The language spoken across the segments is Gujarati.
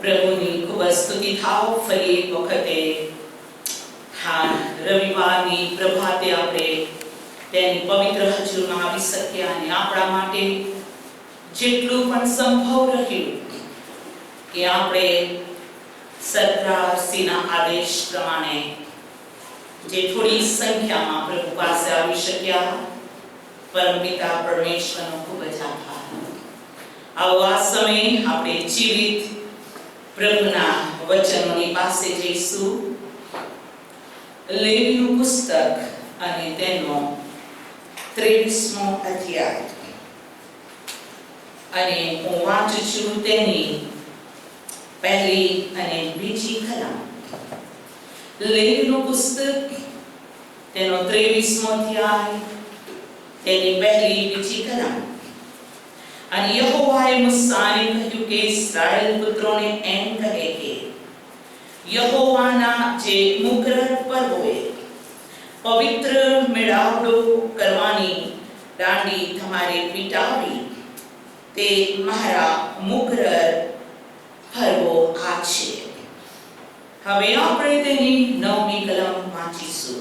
પ્રભુની ખૂબ જ સ્તુતિ થાવ. ફરી એક વખતે રવિવારની પ્રભાતે આપણે તેની પવિત્ર હજુરમાં આવી શક્યા અને આપણા માટે જેટલું પણ સંભવ રહ્યું કે આપણે સરદારશ્રીના આદેશ પ્રમાણે જે થોડી સંખ્યામાં પ્રભુ પાસે આવી શક્યા, પરમપિતા પરમેશ્વરનો ખૂબ જ આભાર. આવો આ સમયે આપણે જીવિત પ્રભુના વચનોની પાસે જઈશું. લેવીનું પુસ્તક અને તેનો 23મો અધ્યાય, અને હું વાંચું છું તેની પહેલી અને બીજી કલમ. લેવીનું પુસ્તક તેનો 23મો અધ્યાય, તેની પહેલી બીજી કલમ. અને યહોવાએ મૂસાને કહ્યું કે ઇસ્રાએલ પુત્રોને એમ કહે કે યહોવાના જે મુકરર પર્વોએ પવિત્ર મેળાવડો કરવાની દાંડી તમારે પીટાવી, તે મારા મુકરર પર્વો આ છે. હવે આપણે તેની 9મી કલમ વાંચીશું.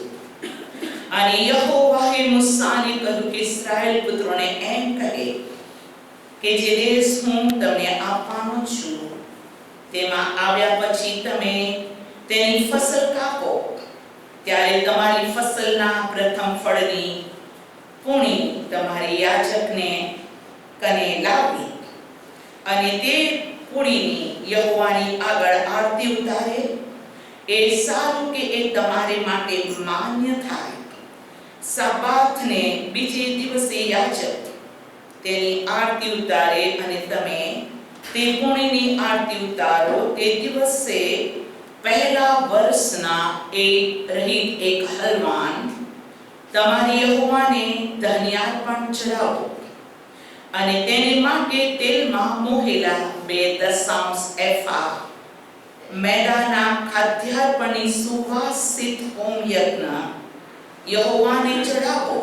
અને યહોવાએ મૂસાને કહ્યું કે ઇસ્રાએલ પુત્રોને એમ કહે કે જે દેશ હું તમને આપવાનો છું તેમાં આવ્યા પછી તમે તેની ફસલ કાપો, ત્યારે તમારી ફસલના પ્રથમ ફળની પૂણી તમારી યાજકને કને લાવી, અને તે પૂણીની યહોવાની આગળ આરતી ઉતારે. એ સારું કે એ તમારે માટે માન્ય થાય. સાબાથને બીજે દિવસે યાજક તેની આરતી ઉતારે, અને તમે તે પૂણીની આરતી ઉતારો. તે દિવસે પહેલા વર્ષના એક હલવાન તમારી યહોવાને દહનયાર્પણ ચડાવો, અને તેને માટે તેલમાં મોહેલા 2 એફા મેદાના ખાદ્યાર્પણની સુવાસિત હોમ યજ્ઞ યહોવાને ચડાવો,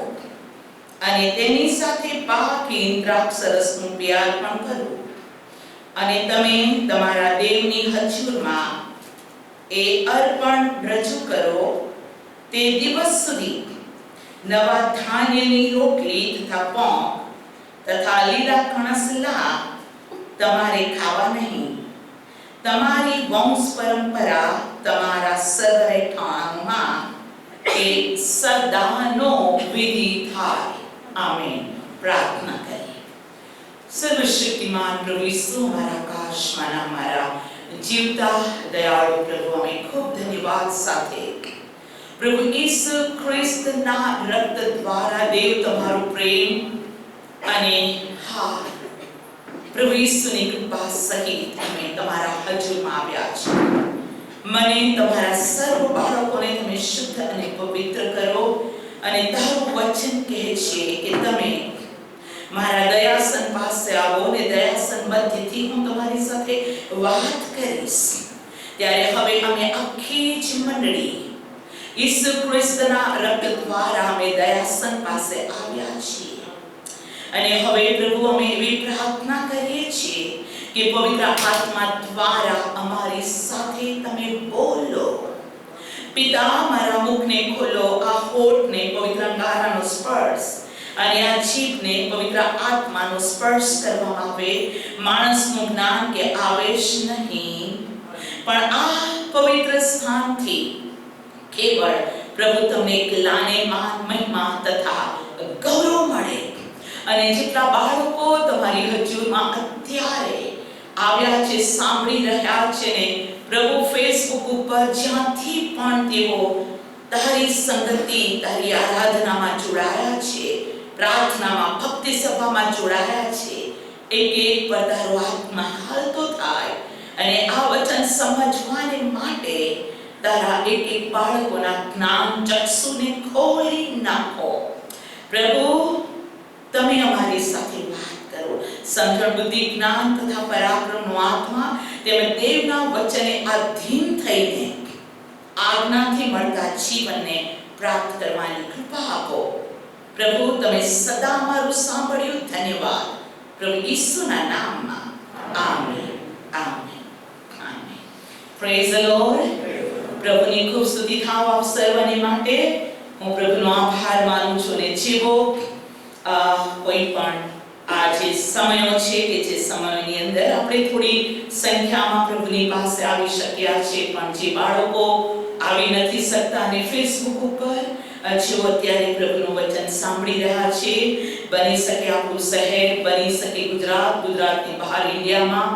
અને તેની સાથે પાકી દ્રાક્ષરસનું બિયારણ કરો. અને તમે તમારા દેવની હજુરમાં એ અર્પણ રજૂ કરો. તે દિવસ સુધી નવા ધાન્યની રોટલી તથા પોંક તથા લીલા કણસલા તમારે ખાવા નહીં. તમારી વંશ પરંપરા તમારા સદરેઠાણમાં એ સદાનો વિધિ થાય. આમેન. પ્રાર્થના કરીએ. સર્વશક્તિમાન પ્રભુ ઈસુ, મારા આકાશમાંના મારા જીવતા દયાળુ પ્રભુ, અમે ખૂબ ધન્યવાદ સાથે પ્રભુ ઈસુ ખ્રિસ્તના રક્ત દ્વારા દેવ તમારું પ્રેમ અને પ્રભુ ઈસુની કૃપા સહિત અમે તમારા હજુરમાં આવ્યા છીએ. મને તમારા સર્વ બાળકોને તમે શુદ્ધ અને પવિત્ર કરો. અને તારું વચન કહે છે કે તમે મારા દયાસન પાસે આવો ને દયાસન મધ્યથી હું તમારી સાથે વાત કરીશ. ત્યારે હવે અમે આખી જ મંડળી ઈસુ ખ્રિસ્તના રક્ત દ્વારા અમે દયાસન પાસે આવ્યા છીએ. અને હવે પ્રભુ અમે એવી પ્રાર્થના કરીએ છીએ કે પવિત્ર આત્મા દ્વારા અમારી સાથે તમે બોલો. પિતા, મારા મુખને ખોલો, આ હોઠને પવિત્ર અંગારાનો સ્પર્શ અને આ જીભને પવિત્ર આત્માનો સ્પર્શ કરવામાં આવે. માણસનું જ્ઞાન કે આવેશ નહીં, પણ આ પવિત્ર સ્થાનથી કેવળ પ્રભુ તમને એકલાને માન, મહિમા તથા ગૌરવ મળે. અને જેટલા બાળકો તમારી હજુરમાં અત્યારે આવ્યા છે, સાંભળી રહ્યા છે ને પ્રભુ ફેસબુક ઉપર જ્યાંથી પણ તેઓ તારી સંગતિ, તારી આરાધનામાં જોડાયા છે, પ્રાર્થનામાં, ભક્તિ સભામાં જોડાયા છે, એક પર તારો આત્મા હાલતો થાય. અને આ વચન સમજવાને માટે તારા એક બાળકોના જ્ઞાન ચક્ષુને ખોલી નાખો. પ્રભુ, તમે અમારી સાથે વાત કરો. સમજણ, બુદ્ધિ, જ્ઞાન તથા પરાક્રમનો આત્મા તેમજ દેવના વચને આધીન થઈને આજ્ઞાથી મળતા જીવનને પ્રાપ્ત કરવાની કૃપા આપો. પ્રભુ, તમે સદા અમારું સાંભળ્યું. ધન્યવાદ પ્રભુ ઈસુના નામમાં. Amen. Amen. Praise the lord. પ્રભુની ખૂબ સ્તુતિ થાવ આપ સર્વને માટે. હું પ્રભુનો આભાર માનું છું ને જેવો કોઈ પણ આ જે સમયો છે કે જે સમયની અંદર આપણે થોડી સંખ્યામાં પ્રભુની પાસે આવી શક્યા છે, પણ જે બાળકો આવી નથી શકતા અને ફેસબુક ઉપર જેઓ અત્યારે પ્રભુનું વચન સાંભળી રહ્યા છે, બની શકે આપણું શહેર, બની શકે ગુજરાત, ગુજરાતની બહાર ઇન્ડિયામાં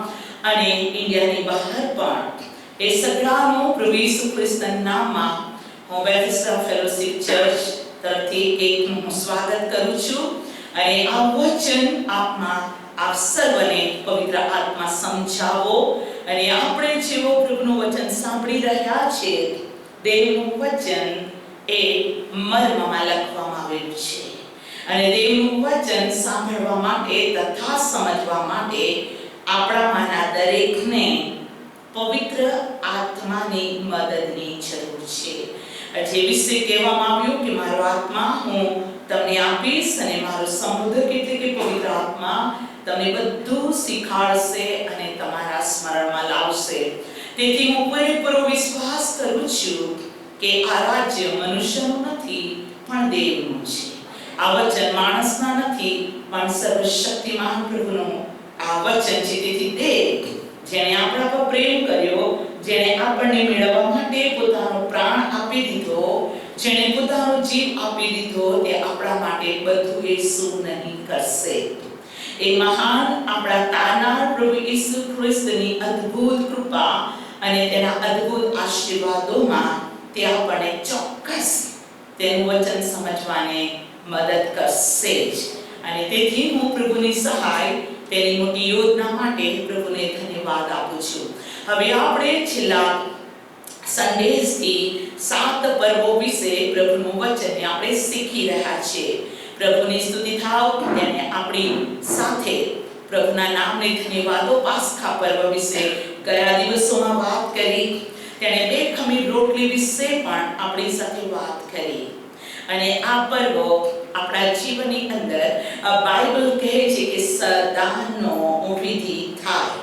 અને ઇન્ડિયાની બહાર પણ, એ સગડાનો પ્રભુ ઈસુ ખ્રિસ્તના નામમાં હું બેથેસ્ડા ફેલોશિપ ચર્ચ તરફથી એકનું સ્વાગત કરું છું. અને આ વચન આપમાં આપ સર્વને પવિત્ર આત્મા સમજાવો અને આપણે જેવો પ્રભુનું વચન સાંભળી રહ્યા છે, દેવનું વચન એ મર્મમાં લખવામાં આવેલું છે અને દેવનું વચન સાંભળવા માટે તથા સમજવા માટે આપણામાંના દરેકને પવિત્ર આત્માની મદદની જરૂર છે. જે વિશે કહેવામાં આવ્યું કે મારો આત્મા હું તમને આપીશ અને મારો સમુદ્ર એટલે કે પવિત્ર આત્મા તમને બધું શીખવાડશે અને તમારા સ્મરણમાં લાવશે. તેથી હું પૂરેપૂરો વિશ્વાસ કરું છું કે આ રાજ્ય મનુષ્યનું નથી પણ દેવનું છે. આ વચન માણસના નથી પણ સર્વશક્તિમાન પ્રભુનું આ વચન છે. તેથી દેવ જેણે આપણા પર પ્રેમ કર્યો, જેણે આપણને મેળવવા માટે પોતાનો પ્રાણ આપી દીધો, જેણે પોતાનો જીવ આપી દીધો, તે આપણા માટે બધું એ શું નહીં કરશે. એ મહાન આપણા તારનાર પ્રભુ ઈસુ ખ્રિસ્તની અદ્ભુત કૃપા અને તેના અદ્ભુત આશીર્વાદોમાં તે આપણને ચોક્કસ તેનું વચન સમજવાને મદદ કરશે જ. અને તેથી હું પ્રભુની સહાય, તેની મોટી યોજના માટે પ્રભુને ધન્યવાદ આપું છું. હવે આપણે છેલ્લા સન્ડેઝથી 7 પર્વો વિશે પ્રભુનું વચન આપણે શીખી રહ્યા છીએ. પ્રભુની સ્તુતિ થાવ તેને આપણી સાથે પ્રભુના નામને ધન્યવાદો. પાસ્ખા પર્વ વિશે ગયા દિવસોમાં વાત કરી. તેણે 2 ખમીર રોટલી વિશે પણ આપણી સાથે વાત કરી. અને આ પર્વ આપણા જીવનની અંદર બાઇબલ કહે છે કે સદાનો વિધિ થાય.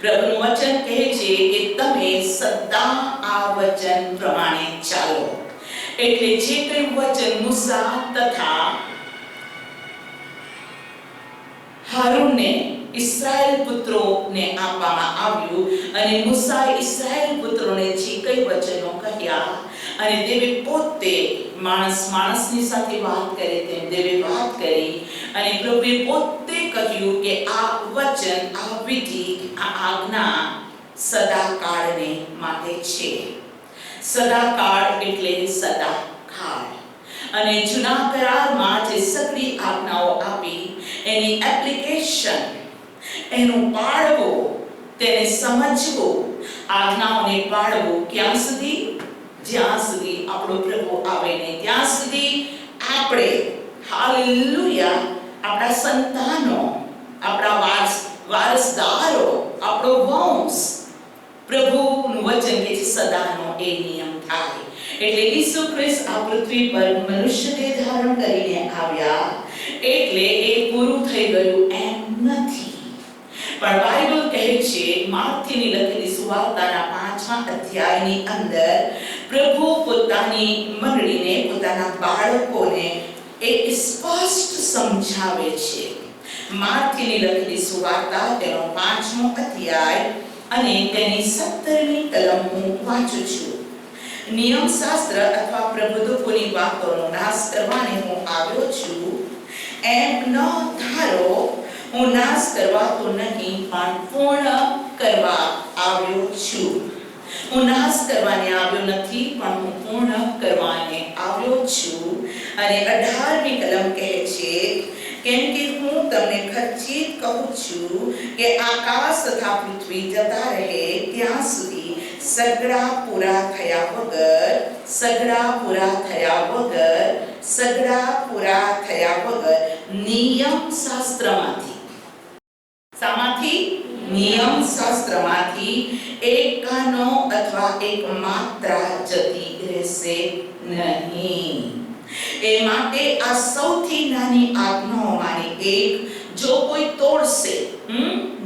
પ્રભુનું વચન કહે છે કે તમે સદા આ વચન પ્રમાણે ચાલો. એટલે જે કંઈ વચન મૂસા તથા હારૂનને ઇસ્રાયેલ પુત્રોને આપવામાં આવ્યું અને મૂસાએ ઇસ્રાયેલ પુત્રોને જે કંઈ વચનો કહ્યા અને દેવે પોતે માણસની સાથે વાત કરે તેમ દેવે વાત કરી અને પ્રભુએ પોતે કહ્યું કે આ વચન, આ વિધિ, આ આજ્ઞા સદાકાળને માટે છે. સદાકાળ એટલે સદાકાળ. અને જૂના કરારમાં જે સગળી આજ્ઞાઓ આપી એની એપ્લિકેશન, એનું પાળવું, તેને સમજવું, આજ્ઞાઓને પાળવું ક્યાં સુધી? જ્યાં સુધી આપણો પ્રભુ આવે ને ત્યાં સુધી આપણે હાલેલુયા આપણા સંતાનો, આપણા વારસદારો, આપણો વંશ પ્રભુનું વચન કે જે સદાનો એ નિયમ થાય. એટલે ઈસુ ખ્રિસ્ત આ પૃથ્વી પર મનુષ્ય દેહ ધારણ કરીને આવ્યા એટલે એ પૂરું થઈ ગયું એમ નથી. પણ બાઇબલ કહે છે, માર્કની લખેલી સુવાર્તાના 5મા અધ્યાયની અંદર પ્રભુ પોતાની મંડળીને, પોતાના બાળકોને એ સ્પષ્ટ સમજાવે છે. માર્કની લખેલી સુવાર્તા તેનો 5મો અધ્યાય અને તેની 17મી કલમ હું વાંચું છું. નિયમશાસ્ત્ર અથવા પ્રબોધકોની વાતોનો નાશ કરવાને હું આવ્યો છું, એમ ન ધારો. હું નાશ કરવા તો નહીં પણ પૂર્ણ કરવા આવ્યો છું. હું નાશ કરવાને આવ્યો નથી પણ હું પૂર્ણ કરવાને આવ્યો છું. અને 18મી કલમ કહે છે, કેમ કે હું તમને ખચિત કહું છું કે આકાશ તથા પૃથ્વી જતા રહે ત્યાં સુધી સગડા પૂરા થયા વગર નિયમ શાસ્ત્રમાંથી એક કાનો અથવા એક માત્રા જતી રહેશે નહીં. એ માટે આ સૌથી નાની આજ્ઞાઓમાંની એક જો કોઈ તોડશે,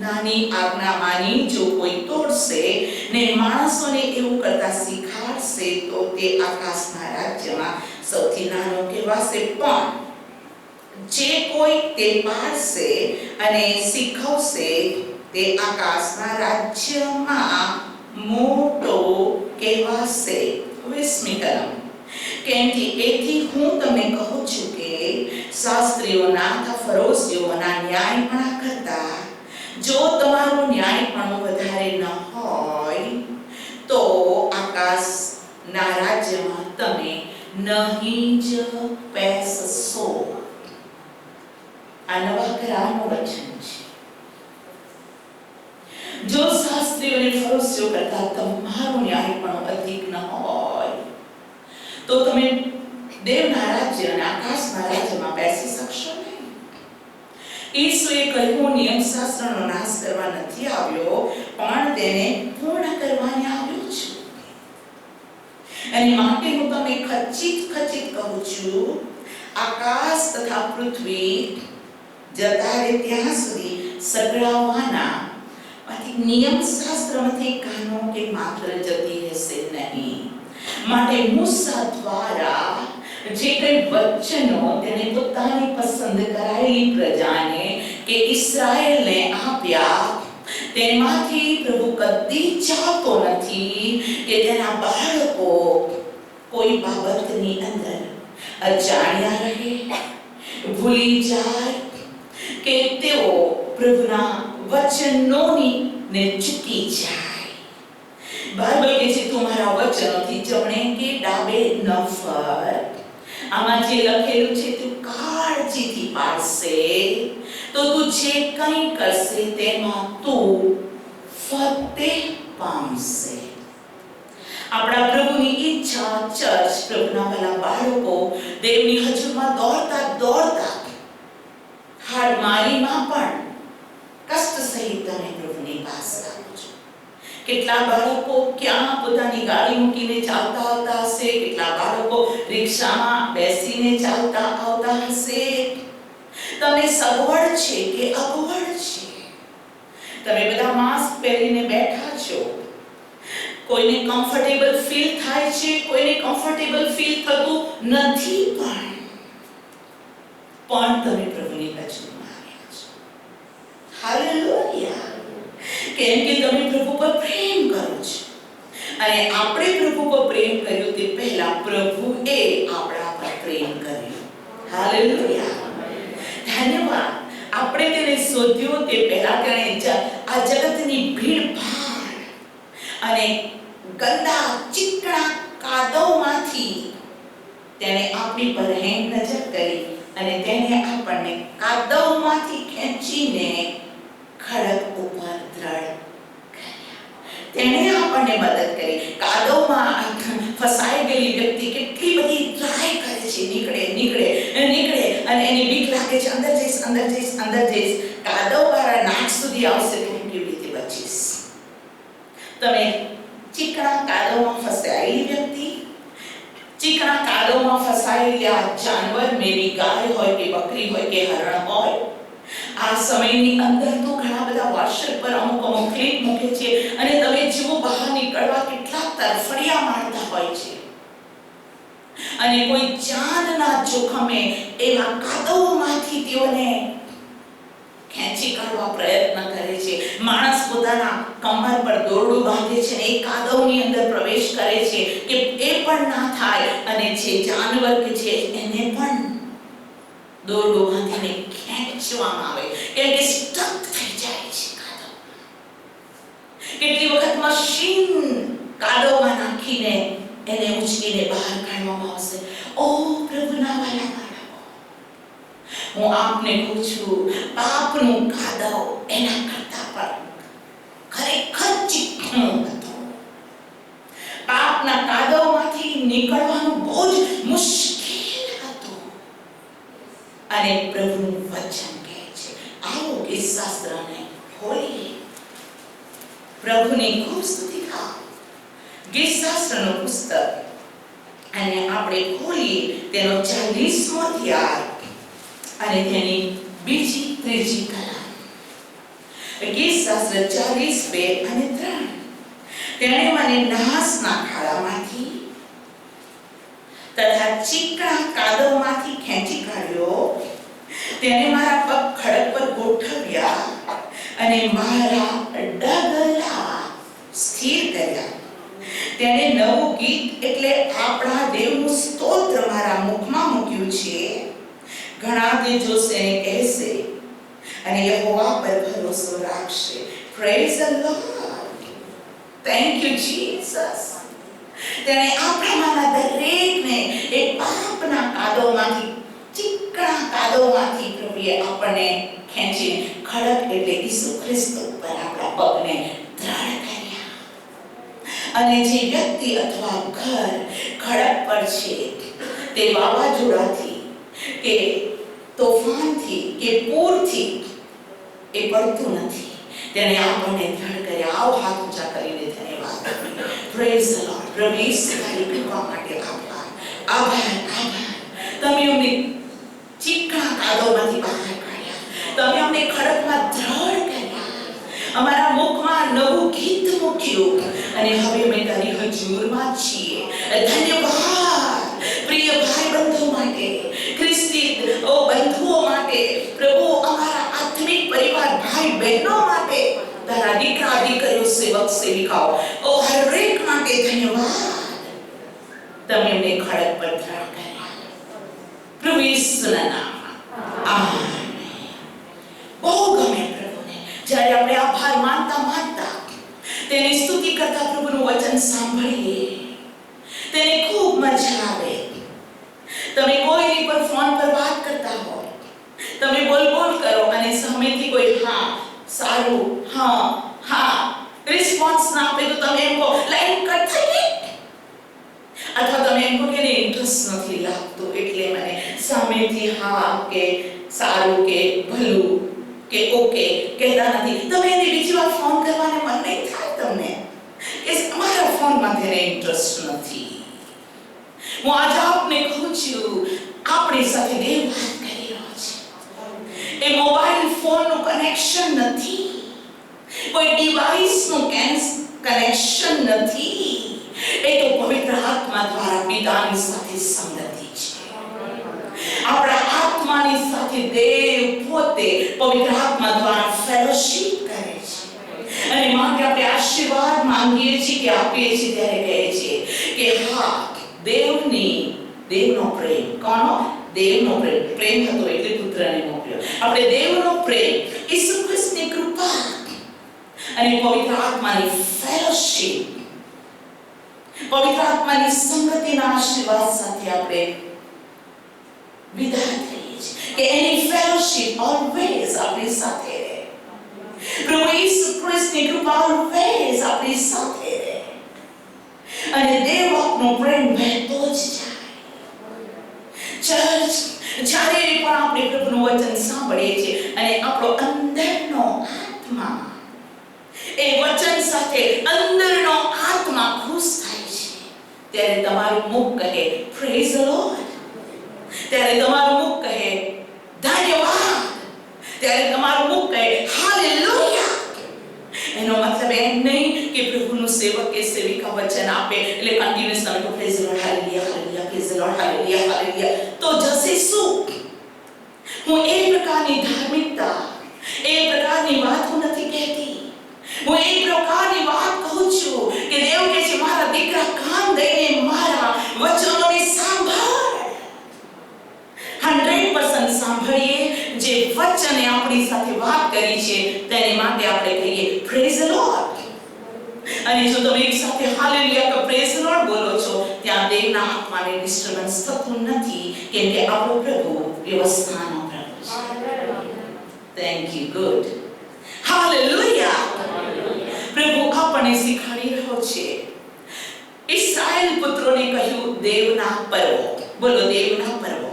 નાની આજ્ઞામાંની જો કોઈ તોડશે ને માણસોને એવું કરતા શીખવાડશે તો તે આકાશના રાજ્યમાં સૌથી નાનો કહેવાશે. પણ જે કોઈ તે પાડશે અને શીખવશે તે આકાશના રાજ્યમાં મોટો કહેવાશે. 20મી કલમ. કેમ કે એથી હું તમને કહું છું કે શાસ્ત્રીઓના તથા ફરોશીઓના ન્યાયપણા કરતા જો તમારું ન્યાયપણું વધારે ન હોય તો આકાશના રાજ્યમાં તમે નહીં જ પેસશો. આ નવા કરારનું વચન છે. જો શાસ્ત્રીઓ અને ફરોશીઓ કરતા તમારું ન્યાયપણું અધિક ન હોય તો તમે દેવના રાજ્ય અને આકાશના રાજ્યમાં બેસી શકશો નહીં. ઈસુએ કહ્યું, નિયમશાસ્ત્રનો નાશ કરવા નથી આવ્યો પણ તેને પૂર્ણ કરવાને આવ્યો છું. અને માટે હું તમને ખચિત કહું છું, આકાશ તથા પૃથ્વી જતા રહે ત્યાં સુધી સગડાવવાના નિયમશાસ્ત્રમાંથી કાનો કે માત્ર જતી રહેશે નહીં. માટે મૂસા દ્વારા જે કઈ વચનો તેને પોતાની પસંદ કરાયેલી પ્રજાને કે ઇસ્રાયેલને આપ્યા તેમાંથી પ્રભુ કદી ચાહતો નથી કે તેના બાળકો કોઈ બાબતની અંદર અજાણ્યા રહે, ભૂલી જાય કે તેઓ પ્રભુના વચનોની ને ચૂકી જાય. બાઇબલ કહે છે તમારા વચનોથી જમણે કે ડાબે ન ફર. આમાં જે લખેલું છે તું કાળજીથી પાડશે તો તું જે કંઈ કરશે તેમાં તું ફતેહ પામશે. આપણા પ્રભુની ઈચ્છા ચર્ચ પ્રભુના ભલા બાળકો દેવની હજુરમાં દોડતા હાડમારીમાં પણ કષ્ટ સહિત તમે પ્રભુની પાસે આવો છો. કેટલા બાળકો ક્યાં પોતાની ગાડી મૂકીને ચાલતા આવતા હશે, કેટલા બાળકો રિક્ષામાં બેસીને ચાલતા આવતા હશે. તમે સગવડ છે કે અગવડ છે? તમે બધા માસ્ક પહેરીને બેઠા છો. કોઈને કમ્ફર્ટેબલ ફીલ થાય છે, કોઈને કમ્ફર્ટેબલ ફીલ થતું નથી. પણ તમે પ્રભુની હજુરમાં આવ્યા છો. હાલેલુયા. કેમ કે તમે પ્રભુ પર પ્રેમ કરો છો. અને આપણે પ્રભુ પર પ્રેમ કર્યો તે પહેલા પ્રભુએ આપણા પર પ્રેમ કર્યો. હાલેલુયા. ધન્યવાદ. આપણે તેને શોધ્યો તે પહેલા તેણે આ જગતની ભીડભાડ અને ગંદા ચીકણા કાદવમાંથી તેણે આપણી પર હેંગ નજર કરી અને તેને આપણને કાદવમાંથી ખેંચીને ખડક ઉપર દ્રઢ કર્યા. તેણે આપણને મદદ કરી. કાદવમાં ફસાઈ ગયેલી વ્યક્તિ કેટલી બધી ટ્રાય કરે છે, નીકળે અને એને બીક લાગે છે, અંદર જઈશ. કાદવ મારા નાક સુધી આવશે તો હું કેવી રીતે બચીશ? તમે ચીકણા કાદવમાં ફસાયેલી વ્યક્તિ, ચીકણા કાદવમાં ફસાયેલી આ જાનવર, મેરી ગાય હોય કે બકરી હોય કે હરણ હોય, આ સમયની અંદર તો ઘણા બધા વોટ્સએપ પર અમુક ક્લિપ મૂકે છે અને તમે જુઓ બહાર નીકળવા કેટલા તરફડિયા મારતા હોય છે અને કોઈ જાનના જોખમે એવા કાદવમાંથી તેઓને ખેંચી કાઢવા પ્રયત્ન કરે છે. માણસ પોતાના કમર પર દોરડું બાંધે છે અને એ કાદવની અંદર પ્રવેશ કરે છે કે એ પણ ના થાય અને જે જાનવર કે છે એને પણ દોરડું બાંધીને ખેંચવામાં આવે કેમ કે સ્ટક થઈ જાય છે કાદવ. કેટલી વખત મશીન કાદવમાં નાખીને એને ઉચકીને બહાર કાઢવામાં આવશે. ઓ પ્રભુના વાલા બાળકો, હું આપને કહું છું, પાપનું કાદવ એના કરતા પણ ખરેખર ચીકણું હતું. પાપના કાદવમાંથી નીકળવાનું બહુ જ મુશ્કેલ હતું. અને પ્રભુનું વચન કહે છે, આવો કે શાસ્ત્રને ખોલીએ, પ્રભુની ખૂબ સ્તુતિ થાઓ. ગીતશાસ્ત્રનું પુસ્તક અને આપણે ખોલીએ તેનો 40મો અધ્યાય અને તેની બીજી ત્રીજી કલમ. ગીતશાસ્ત્ર 40:2 અને 3. તેણે મને નાસના ખાડામાંથી તથા ચીકણા કાદવમાંથી ખેંચી કાઢ્યો. તેણે મારા પગ ખડક પર ગોઠવ્યા અને મારા ડગલા સ્થિર કર્યા. તેણે નવું ગીત એટલે આપણા દેવનું સ્તોત્ર મારા મુખમાં મૂક્યું છે. ઘણા તે જોશે અને કહેશે અને યહોવા પર ભરોસો રાખશે. Praise the lord. Thank you Jesus. તેણે આપણામાંના દરેકને એ પાપના કાદવમાંથી, ચીકણા કાદવમાંથી પ્રભુએ આપણને ખેંચીને ખડક એટલે ઈસુ ખ્રિસ્ત ઉપર આપણા પગને દ્રઢ કર્યા. અને જે વ્યક્તિ અથવા ઘર ખડક પર છે તે વાવાઝોડાથી કે તોફાનથી કે પૂરથી એ પડતું નથી. તેણે આપણને દ્રઢ કર્યા. આવો હાથ ઊંચા કરીને ધન્યવાદ. Praise the lord. પ્રભુ ઈસુ તારી કૃપા માટે આભાર. આભાર, આભાર. તમે અમને ચીકણા કાદવમાંથી બહાર કાઢ્યા. તમે અમને ખડકમાં દ્રઢ કર્યા. અમારા મુખમાં નવું ગીત મૂક્યું અને હવે અમે તારી હજુરમાં છીએ. ધન્યવાદ પ્રિય ભાઈ બંધુ માટે, ખ્રિસ્તી બંધુઓ માટે, પ્રભુ અમારા આત્મિક પરિવાર ભાઈ બહેનો માટે, તારા દીકરા દીકરીઓ, સેવક સેવિકાઓ, હરેક માટે ધન્યવાદ. તમે અમને ખડક પર દ્રઢ કર્યા. પ્રભુ ઈસુના નામમાં આમેન. બહુ ગમે પ્રભુને જ્યારે આપણે આભાર માનતા માનતા તેની સ્તુતિ કરતા પ્રભુનું વચન સાંભળીએ. તેને ખૂબ મજા આવે. તમે કોઈની પર ફોન પર વાત કરતા હો, તમે બોલ કરો અને સામેથી કોઈ હા સારું હા હા રિસ્પોન્સ ના આપે તો તમે એમ કહો લાઈન કટ થઈ ગઈ, અથવા તમે એમ કહો કે ઇન્ટરેસ્ટ નથી લાગતો એટલે મને સામેથી હા કે સારું કે ભલું કે ઓકે કહેતા નથી. તમે એને બીજી વાર ફોન કરવાને મન નહીં થાય તમને કે મારા ફોનમાં તેને ઇન્ટરેસ્ટ નથી. હું આજે આપને કહું છું, આપણી સાથે દેવ વાત કરી રહ્યો છે. એ મોબાઈલ ફોનનું કનેક્શન નથી, કોઈ ડિવાઇસનું કનેક્શન નથી. એ તો પવિત્ર આત્મા દ્વારા પિતાની સાથે સંગતિ છે. આપણા આત્માની સાથે દેવ પોતે પવિત્ર આત્મા દ્વારા ફેલોશિપ કરે છે. અને માટે આપણે આશીર્વાદ માંગીએ છીએ કે આપીએ છીએ ત્યારે કહે છે કે હા દેવનો પ્રેમ. કોનો? દેવનો પ્રેમ. પ્રેમ હતો એટલે પુત્રને મોકલ્યો. આપણે દેવનો પ્રેમ, ઈસુ ખ્રિસ્તની કૃપા અને પવિત્ર આત્માની ફેલોશિપ, પવિત્ર આત્માની સંગતિના આશીર્વાદ સાથે આપણે વિદાય થઈએ છીએ કે એની ફેલોશિપ ઓલવેઝ આપણી સાથે રહે. પ્રભુ ઈસુ ખ્રિસ્તની કૃપા ઓલવેઝ આપણી સાથે રહે અને દેવ આપનો પ્રેમ વહેતો જ જાય. ચર્ચ, જ્યારે પણ આપણે પ્રભુનું વચન સાંભળીએ છીએ અને આપણો અંદરનો આત્મા એ વચન સાથે અંદરનો આત્મા ખુશ થાય છે, ત્યારે તમારું મુખ કહે પ્રેઝ ધ લોર્ડ, ત્યારે તમારું મુખ કહે ધન્યવાદ, ત્યારે તમારું મુખ કહે હાલેલુયા. એનો મતલબ એમ નહીં કે પ્રભુનું સેવક કે સેવિકા વચન આપે એટલે કન્ટિન્યુઅસ તમે તો praise the lord hallelujah hallelujah praise the lord hallelujah hallelujah તો જશે શું? હું એ પ્રકારની ધાર્મિકતા, એ પ્રકારની વાત હું નથી કહેતી. હું એક પ્રકારની વાત કહું છું કે દેવ કહે છે મારા દીકરા કાન દઈને મારા વચનોને સાંભળ. 100% સાંભળીએ જે વચને આપણી સાથે વાત કરી છે તેને માટે આપણે કહીએ પ્રેઝ ધ લોર્ડ. અને જો તમે એક સાથે હાલેલુયા કે પ્રેઝ ધ લોર્ડ બોલો છો ત્યાં દેવના આત્માને ડિસ્ટર્બન્સ થતું નથી, કેમ કે આપણો પ્રભુ વ્યવસ્થાનો પ્રભુ છે. Thank you. ગુડ. હાલેલુયા. પ્રભુ આપણને શીખવાડી રહ્યો છે. ઇસ્રાએલ પુત્રોને કહ્યું દેવના પર્વો. બોલો દેવના પર્વો.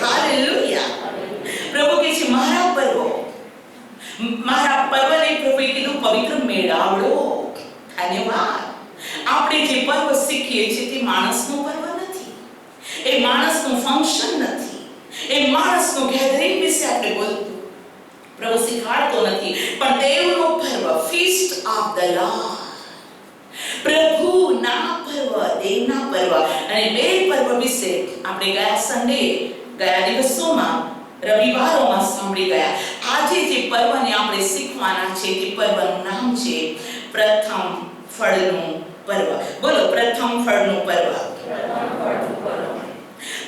હાલેલુયા. પ્રભુ કહે છે મારા પર્વો, મારા પર્વને પ્રભુએ કીધું પવિત્ર મેળાવડો. ધન્યવાદ. આપણે જે પર્વ શીખીએ છીએ તે માણસનું પર્વ નથી, એ માણસનું ફંક્શન નથી, એ માણસનું ગેધરિંગ વિશે આપણે બોલતું પ્રભુ શીખવાડતો નથી, પણ દેવનો પર્વ, ફીસ્ટ ઓફ ધ લોર્ડ. દેવના પર્વ અને બે પર્વ વિશે આપણે ગયા દિવસોમાં રવિવારોમાં સાંભળી ગયા. આજે જે પર્વને આપણે શીખવાના છે તે પર્વનું નામ છે પ્રથમ ફળનું પર્વ. બોલો, પ્રથમ ફળનું પર્વ.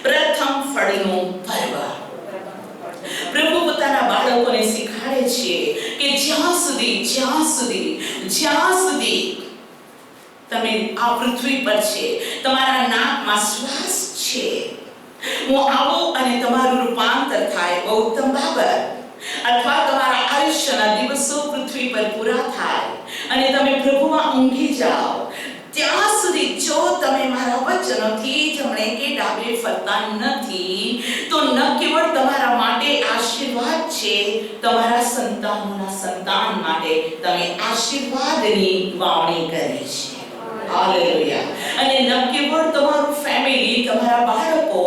પ્રથમ ફળનું પર્વ. પ્રભુ પોતાના બાળકોને શીખવાડે છે કે જ્યાં સુધી તમે આ પૃથ્વી પર છે, તમારા નાકમાં શ્વાસ છે, હું આવું અને તમારું રૂપાંતર થાય બહુ ઉત્તમ બાબત, અથવા તમારા આયુષ્યના દિવસો પૃથ્વી પર પૂરા થાય અને તમે પ્રભુમાં ઊંઘી જાઓ, ત્યાં સુધી જો તમે મારા વચનોથી જમણે કે ડાબે ફરતા નથી તો ન કેવળ તમારા માટે આશીર્વાદ છે, તમારા સંતાનોના સંતાન માટે તમે આશીર્વાદની વાવણી કરી છે. હાલેલુયા. અને ન કેવળ તમારું ફેમિલી, તમારા બાળકો,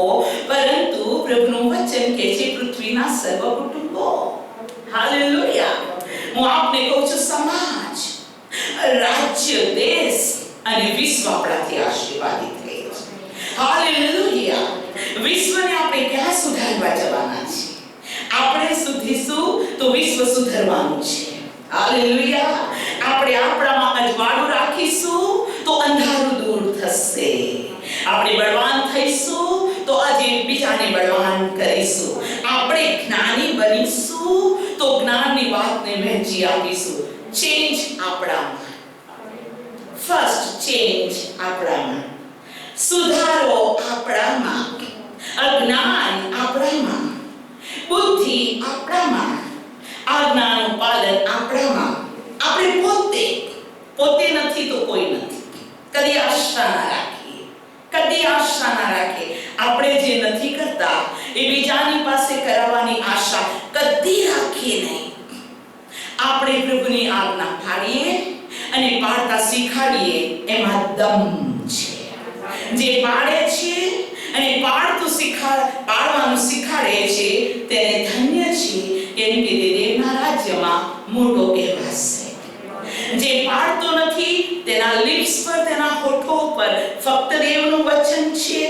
પરંતુ પ્રભુનું વચન કે છે પૃથ્વીના સર્વ કુટુંબો. હાલેલુયા. હું આપને કહું છું, સમાજ, રાજ્ય, દેશ અને વિશ્વ આપણાથી આશીર્વાદિત થયેલ છે. હાલેલુયા. વિશ્વને આપણે ક્યાં સુધારવા જવાના છીએ? આપણે સુધીશું તો વિશ્વ સુધરવાનું છે. હાલેલુયા. આપણે આપણામાં અજવાળું રાખીશું તો અંધારું દૂર થશે. આપણે બળવાન થઈશું તો આજે બીજાને બળવાન કરીશું. આપણે જ્ઞાની બનીશું તો જ્ઞાનની વાતને વહેંચી આપીશું. ચેન્જ આપણામાં. ફર્સ્ટ ચેન્જ આપણામાં, સુધારો આપણામાં, અજ્ઞાન આપણામાં, બુદ્ધિ આપણામાં, આજ્ઞાનું પાલન આપણામાં. આપણે પોતે નથી તો કોઈ નથી. કદી આશા ના રાખીએ. આપણે જે નથી કરતા એ બીજાની પાસે કરાવવાની આશા કદી રાખીએ નહીં. આપણે પ્રભુની આજ્ઞા પાડીએ અને પાડતા શીખાડીએ, એમાં દમ છે. જે પાડે છે અને પાડવાનું શીખાડે છે તેને ધન્ય છે, કેમ કે તે દેવના રાજ્યમાં મોટો કહેવાશે. જે પાડતો નથી, તેના લિપ્સ પર, તેના હોઠો પર ફક્ત દેવનું વચન છે,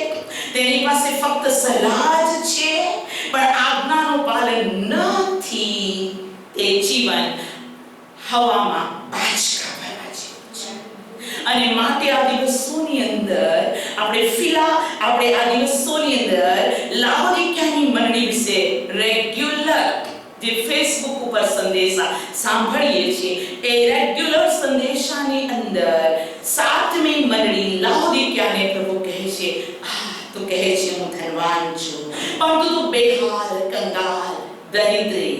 તેની પાસે ફક્ત સલાહ જ છે, પણ આજ્ઞાનું પાલન નથી, તે જીવન હવામાં બાચકા ભરવા જેવું છે. અને માટે આ દિવસોની અંદર આપણે આ દિવસોની અંદર લાહોદિક્યાની મંડળી વિશે રેગ્યુલર જે ફેસબુક ઉપર સંદેશા સાંભળીએ છીએ, એ રેગ્યુલર સંદેશાની અંદર સાતમી મંડળી લાહોદિક્યાને પ્રભુ કહે છે, તું કહે છે હું ધનવાન છું, પરંતુ તું બેહાલ, કંગાલ, દરિદ્રી,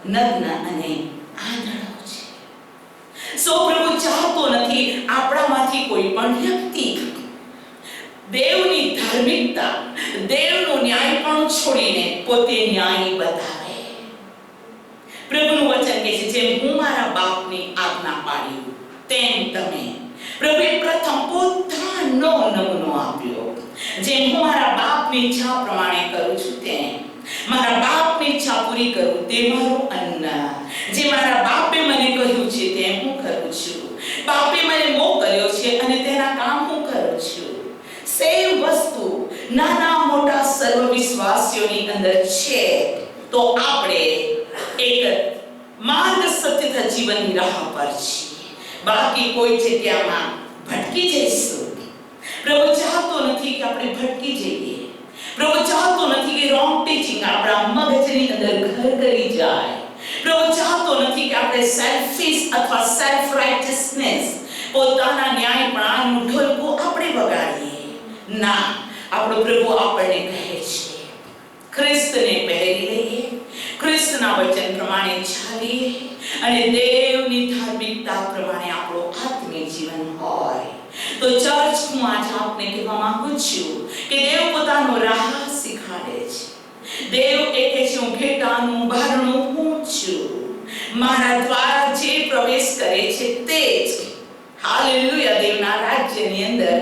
નગ્ન અને આંધળો છે. પ્રભુ ચાહતો નથી આપણામાંથી કોઈ પણ વ્યક્તિ દેવની ધાર્મિકતા, દેવનું ન્યાયપણું છોડીને પોતે ન્યાય બતાવે. પ્રભુનું વચન કહે છે, જેમ હું મારા બાપની આજ્ઞા પાડ્યું તેમ તમે. પ્રભુએ પ્રથમ પોતાનો નમૂનો આપ્યો. જેમ હું મારા બાપની ઈચ્છા પ્રમાણે કરું છું તેમ, મારા બાપની ઈચ્છા પૂરી કરું તે મારું અન્ન. જે મારા બાપે મને કહ્યું છે તેમ હું કરું છું. બાપે મને મોકલ્યો છે અને તેના કામ હું કરું છું. સેમ વસ્તુ નાના મોટા સર્વ વિશ્વાસીઓની અંદર છે. તો આપણે એક માર્ગ સત્ય જીવનની રાહ પર છીએ. બાકી કોઈ જગ્યામાં ભટકી જઈશું. પ્રભુ ચાહતો નથી કે આપણે ભટકી જઈએ. પ્રભુ ચાહતો નથી કે રોંગ ટીચિંગ આપણા મગજની અંદર ઘર કરી જાય. પ્રભુ ચાહતો નથી કે આપણે સેલ્ફિશ અથવા સેલ્ફ રાઇટિયસનેસ, પોતાના ન્યાયપણાનું ઢોલકું આપણે વગાડીએ. ના, આપણો પ્રભુ આપણને કહે છે, ખ્રિસ્તને પહેરી લઈએ, ખ્રિસ્તના વચન પ્રમાણે ચાલીએ અને દેવની ધાર્મિકતા પ્રમાણે આપણું આત્મિક જીવન હોય. તો ચર્ચ, હું આજ આપને કહેવા માંગુ છું કે દેવ પોતાનો રાહ શીખાડે છે. દેવ એ કહે છે, હું ઘેટાનું બારણું હું છું, મારા દ્વારા જે પ્રવેશ કરે છે તે જ હાલેલુયા દેવના રાજ્યની અંદર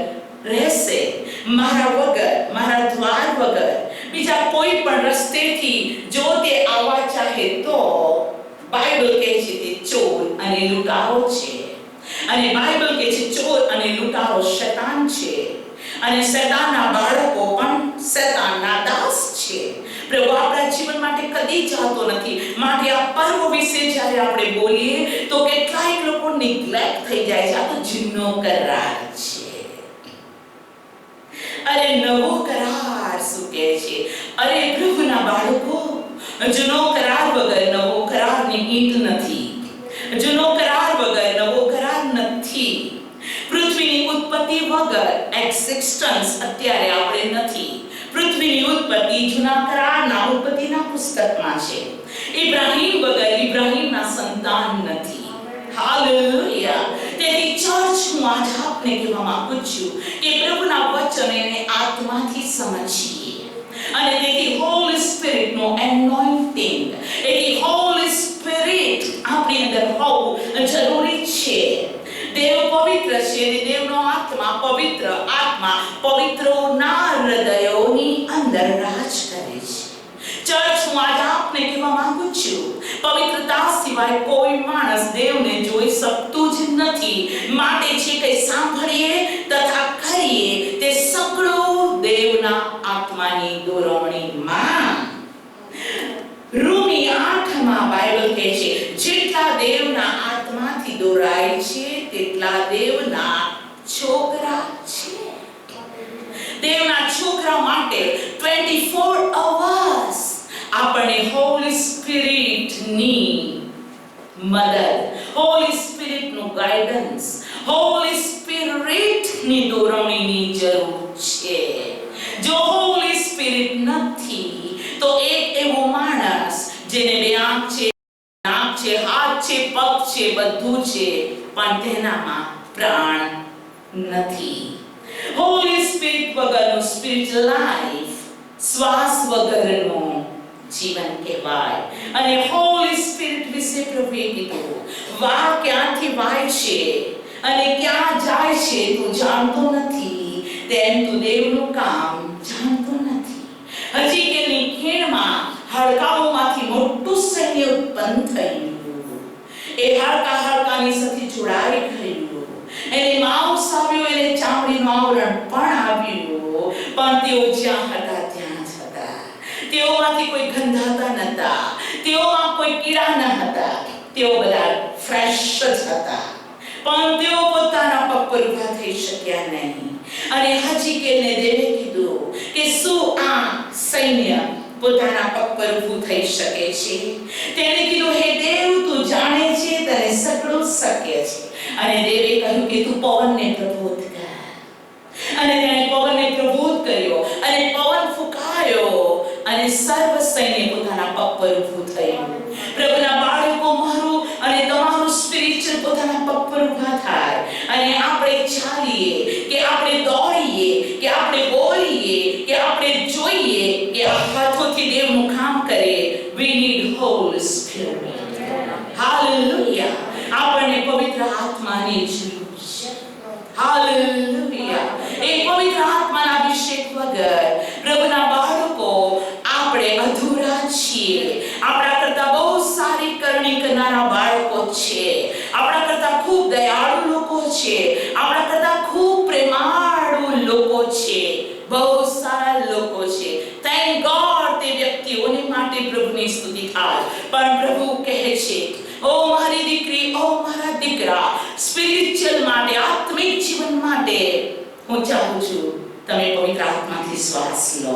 રહેશે. મારા વગર, મારા દ્વાર વગર બીજા કોઈ પણ રસ્તેથી જો તે આવવા ચાહે તો બાઇબલ કહે છે તે ચોર અને લૂંટારો છે. અને બાઇબલ કહે છે ચોર અને લૂંટારો શૈતાન છે અને શૈતાનના બાળકો પણ શૈતાનના દાસ છે. પ્રભુ આપણા જીવન માટે કદી ચાહતો નથી. માટે આ પર્વ વિશે જ્યારે આપણે બોલીએ તો કેટલાક લોકો નિગ્લેક્ટ થઈ જાય છે. આ તો જૂનો કરાર છે. અરે નવો કરાર શું કહે છે? અરે પ્રભુના બાળકો, જૂનો કરાર વગર નવો કરારની ઈંટ નથી. જૂનો કરાર વગર નવો કરાર નથી. પૃથ્વીની ઉત્પત્તિ વગર એક્ઝિસ્ટન્સ અત્યારે આપણે નથી. પૃથ્વીની ઉત્પત્તિ જૂના કરારના ઉત્પત્તિના પુસ્તકમાં છે. ઇબ્રાહીમ વગર ઇબ્રાહીમના સંતાન નથી. હાલેલુયા. તેથી ચર્ચ હું આજ આપને કહેવા માંગુ છું કે પ્રભુના વચનને આત્માથી સમજીએ. અને તેથી હોલી સ્પિરિટનો એનોઇન્ટિંગ, એટલે હોલી સ્પિરિટ આપણી અંદર હોવું જરૂરી છે. દેવ પવિત્ર છે અને દેવનો આત્મા પવિત્રોના હૃદયોની અંદર રાજ કરે છે. ચર્ચ હું આજે આપને કહેવા માંગુ છું, પવિત્રતા સિવાય કોઈ માણસ દેવને જોઈ શકતું જ નથી. માટે જે કંઈ સાંભળીએ તથા કરીએ તે સગળું દેવના આત્માની દોરવણીમાં. રોમી 8 બાઇબલ કહે છે જેટલા દેવના આત્માથી દોરાય છે તેટલા દેવના છોકરા છે. દેવના છોકરા માટે 24 અવર્સ આપણે હોલી સ્પિરિટની મદદ, હોલી સ્પિરિટનું ગાઈડન્સ, હોલી સ્પિરિટની દોરવણીની જરૂર છે. જો હોલી સ્પિરિટ નથી તો એક એવો માણસ જેને બે આંખ છે, નાક છે, હાથ છે, પગ છે, બધું છે, પણ તેનામાં પ્રાણ નથી. હોલી સ્પિરિટ વગરનું સ્પિરિચ્યુઅલ લાઈફ શ્વાસ વગરનું જીવન કહેવાય. અને હોલી સ્પિરિટ વિશે પ્રભુએ કીધું, વાહ ક્યાંથી વાય છે અને ક્યાં જાય છે તું જાણતો નથી, તેમ તું દેવનું કામ જાણતો નથી. હજી કેની ખીણમાં હાડકાઓમાંથી મોટું સૈન્ય ઉત્પન્ન થયું. એ હાડકાની સાથે જોડાઈ ગયું. એને માંસ આવ્યો, એને ચામડીનું આવરણ પણ આવ્યું, પણ તેઓ જ્યાં હતા ત્યાં જ હતા. તેઓમાંથી કોઈ ગંધાતા નહોતા, તેઓમાં કોઈ કીડા ન હતા, તેઓ બધા ફ્રેશ જ હતા. પણ તેઓ પોતાના પગ પર ઊભા થઈ શક્યા નહીં. અને હજી કેને દેવે કીધું કે શું આ સૈન્ય પોતાના પગ પર ઊભું થઈ શકે છે? તેણે કીધું, હે દેવ, તું જાણે છે, તને સગળું શક્ય છે. અને દેવે કહ્યું કે તું પવનને પ્રબોધ કર. અને તેણે પવનને પ્રબોધ કર્યો અને પવન ફૂંકાયો અને સર્વ સૈન્ય પોતાના પગ પર ઊભું થયું. પ્રભુના બાળકો, મારું અને તમારું સ્પિરિચ્યુઅલ પોતાના પગ પર ઊભા થાય અને આપણે ચાલીએ, કે આપણે દોડીએ, કે આપણે બોલીએ, કે આપણે જોઈએ, કે આ હાથોથી દેવનું કામ કરે. We need Holy Spirit. Hallelujah. આપણને પવિત્ર આત્માની જરૂર છે. હાલેલુયા. એ પવિત્ર આત્માના અભિષેક વગર પ્રભુના બાળકો આપણે અધૂરા છીએ. આપણા કરતા બહુ સારી કરણી કરનારા બાળકો છે. આપણા કરતા ખૂબ દયાળુ લોકો છે. આપણા કરતા ખૂબ પ્રેમાળુ લોકો છે. બહુ સારા લોકો છે. થેન્ક ગોડ તે વ્યક્તિઓને માટે પ્રભુની સ્તુતિ થાય. પણ પ્રભુ કહે છે, ઓ મારી દીકરી, ઓ મારા દીકરા, સ્પિરિચ્યુઅલ માટે, આત્મિક જીવન માટે હું ચાહું છું તમે પવિત્ર આત્માથી શ્વાસ લો.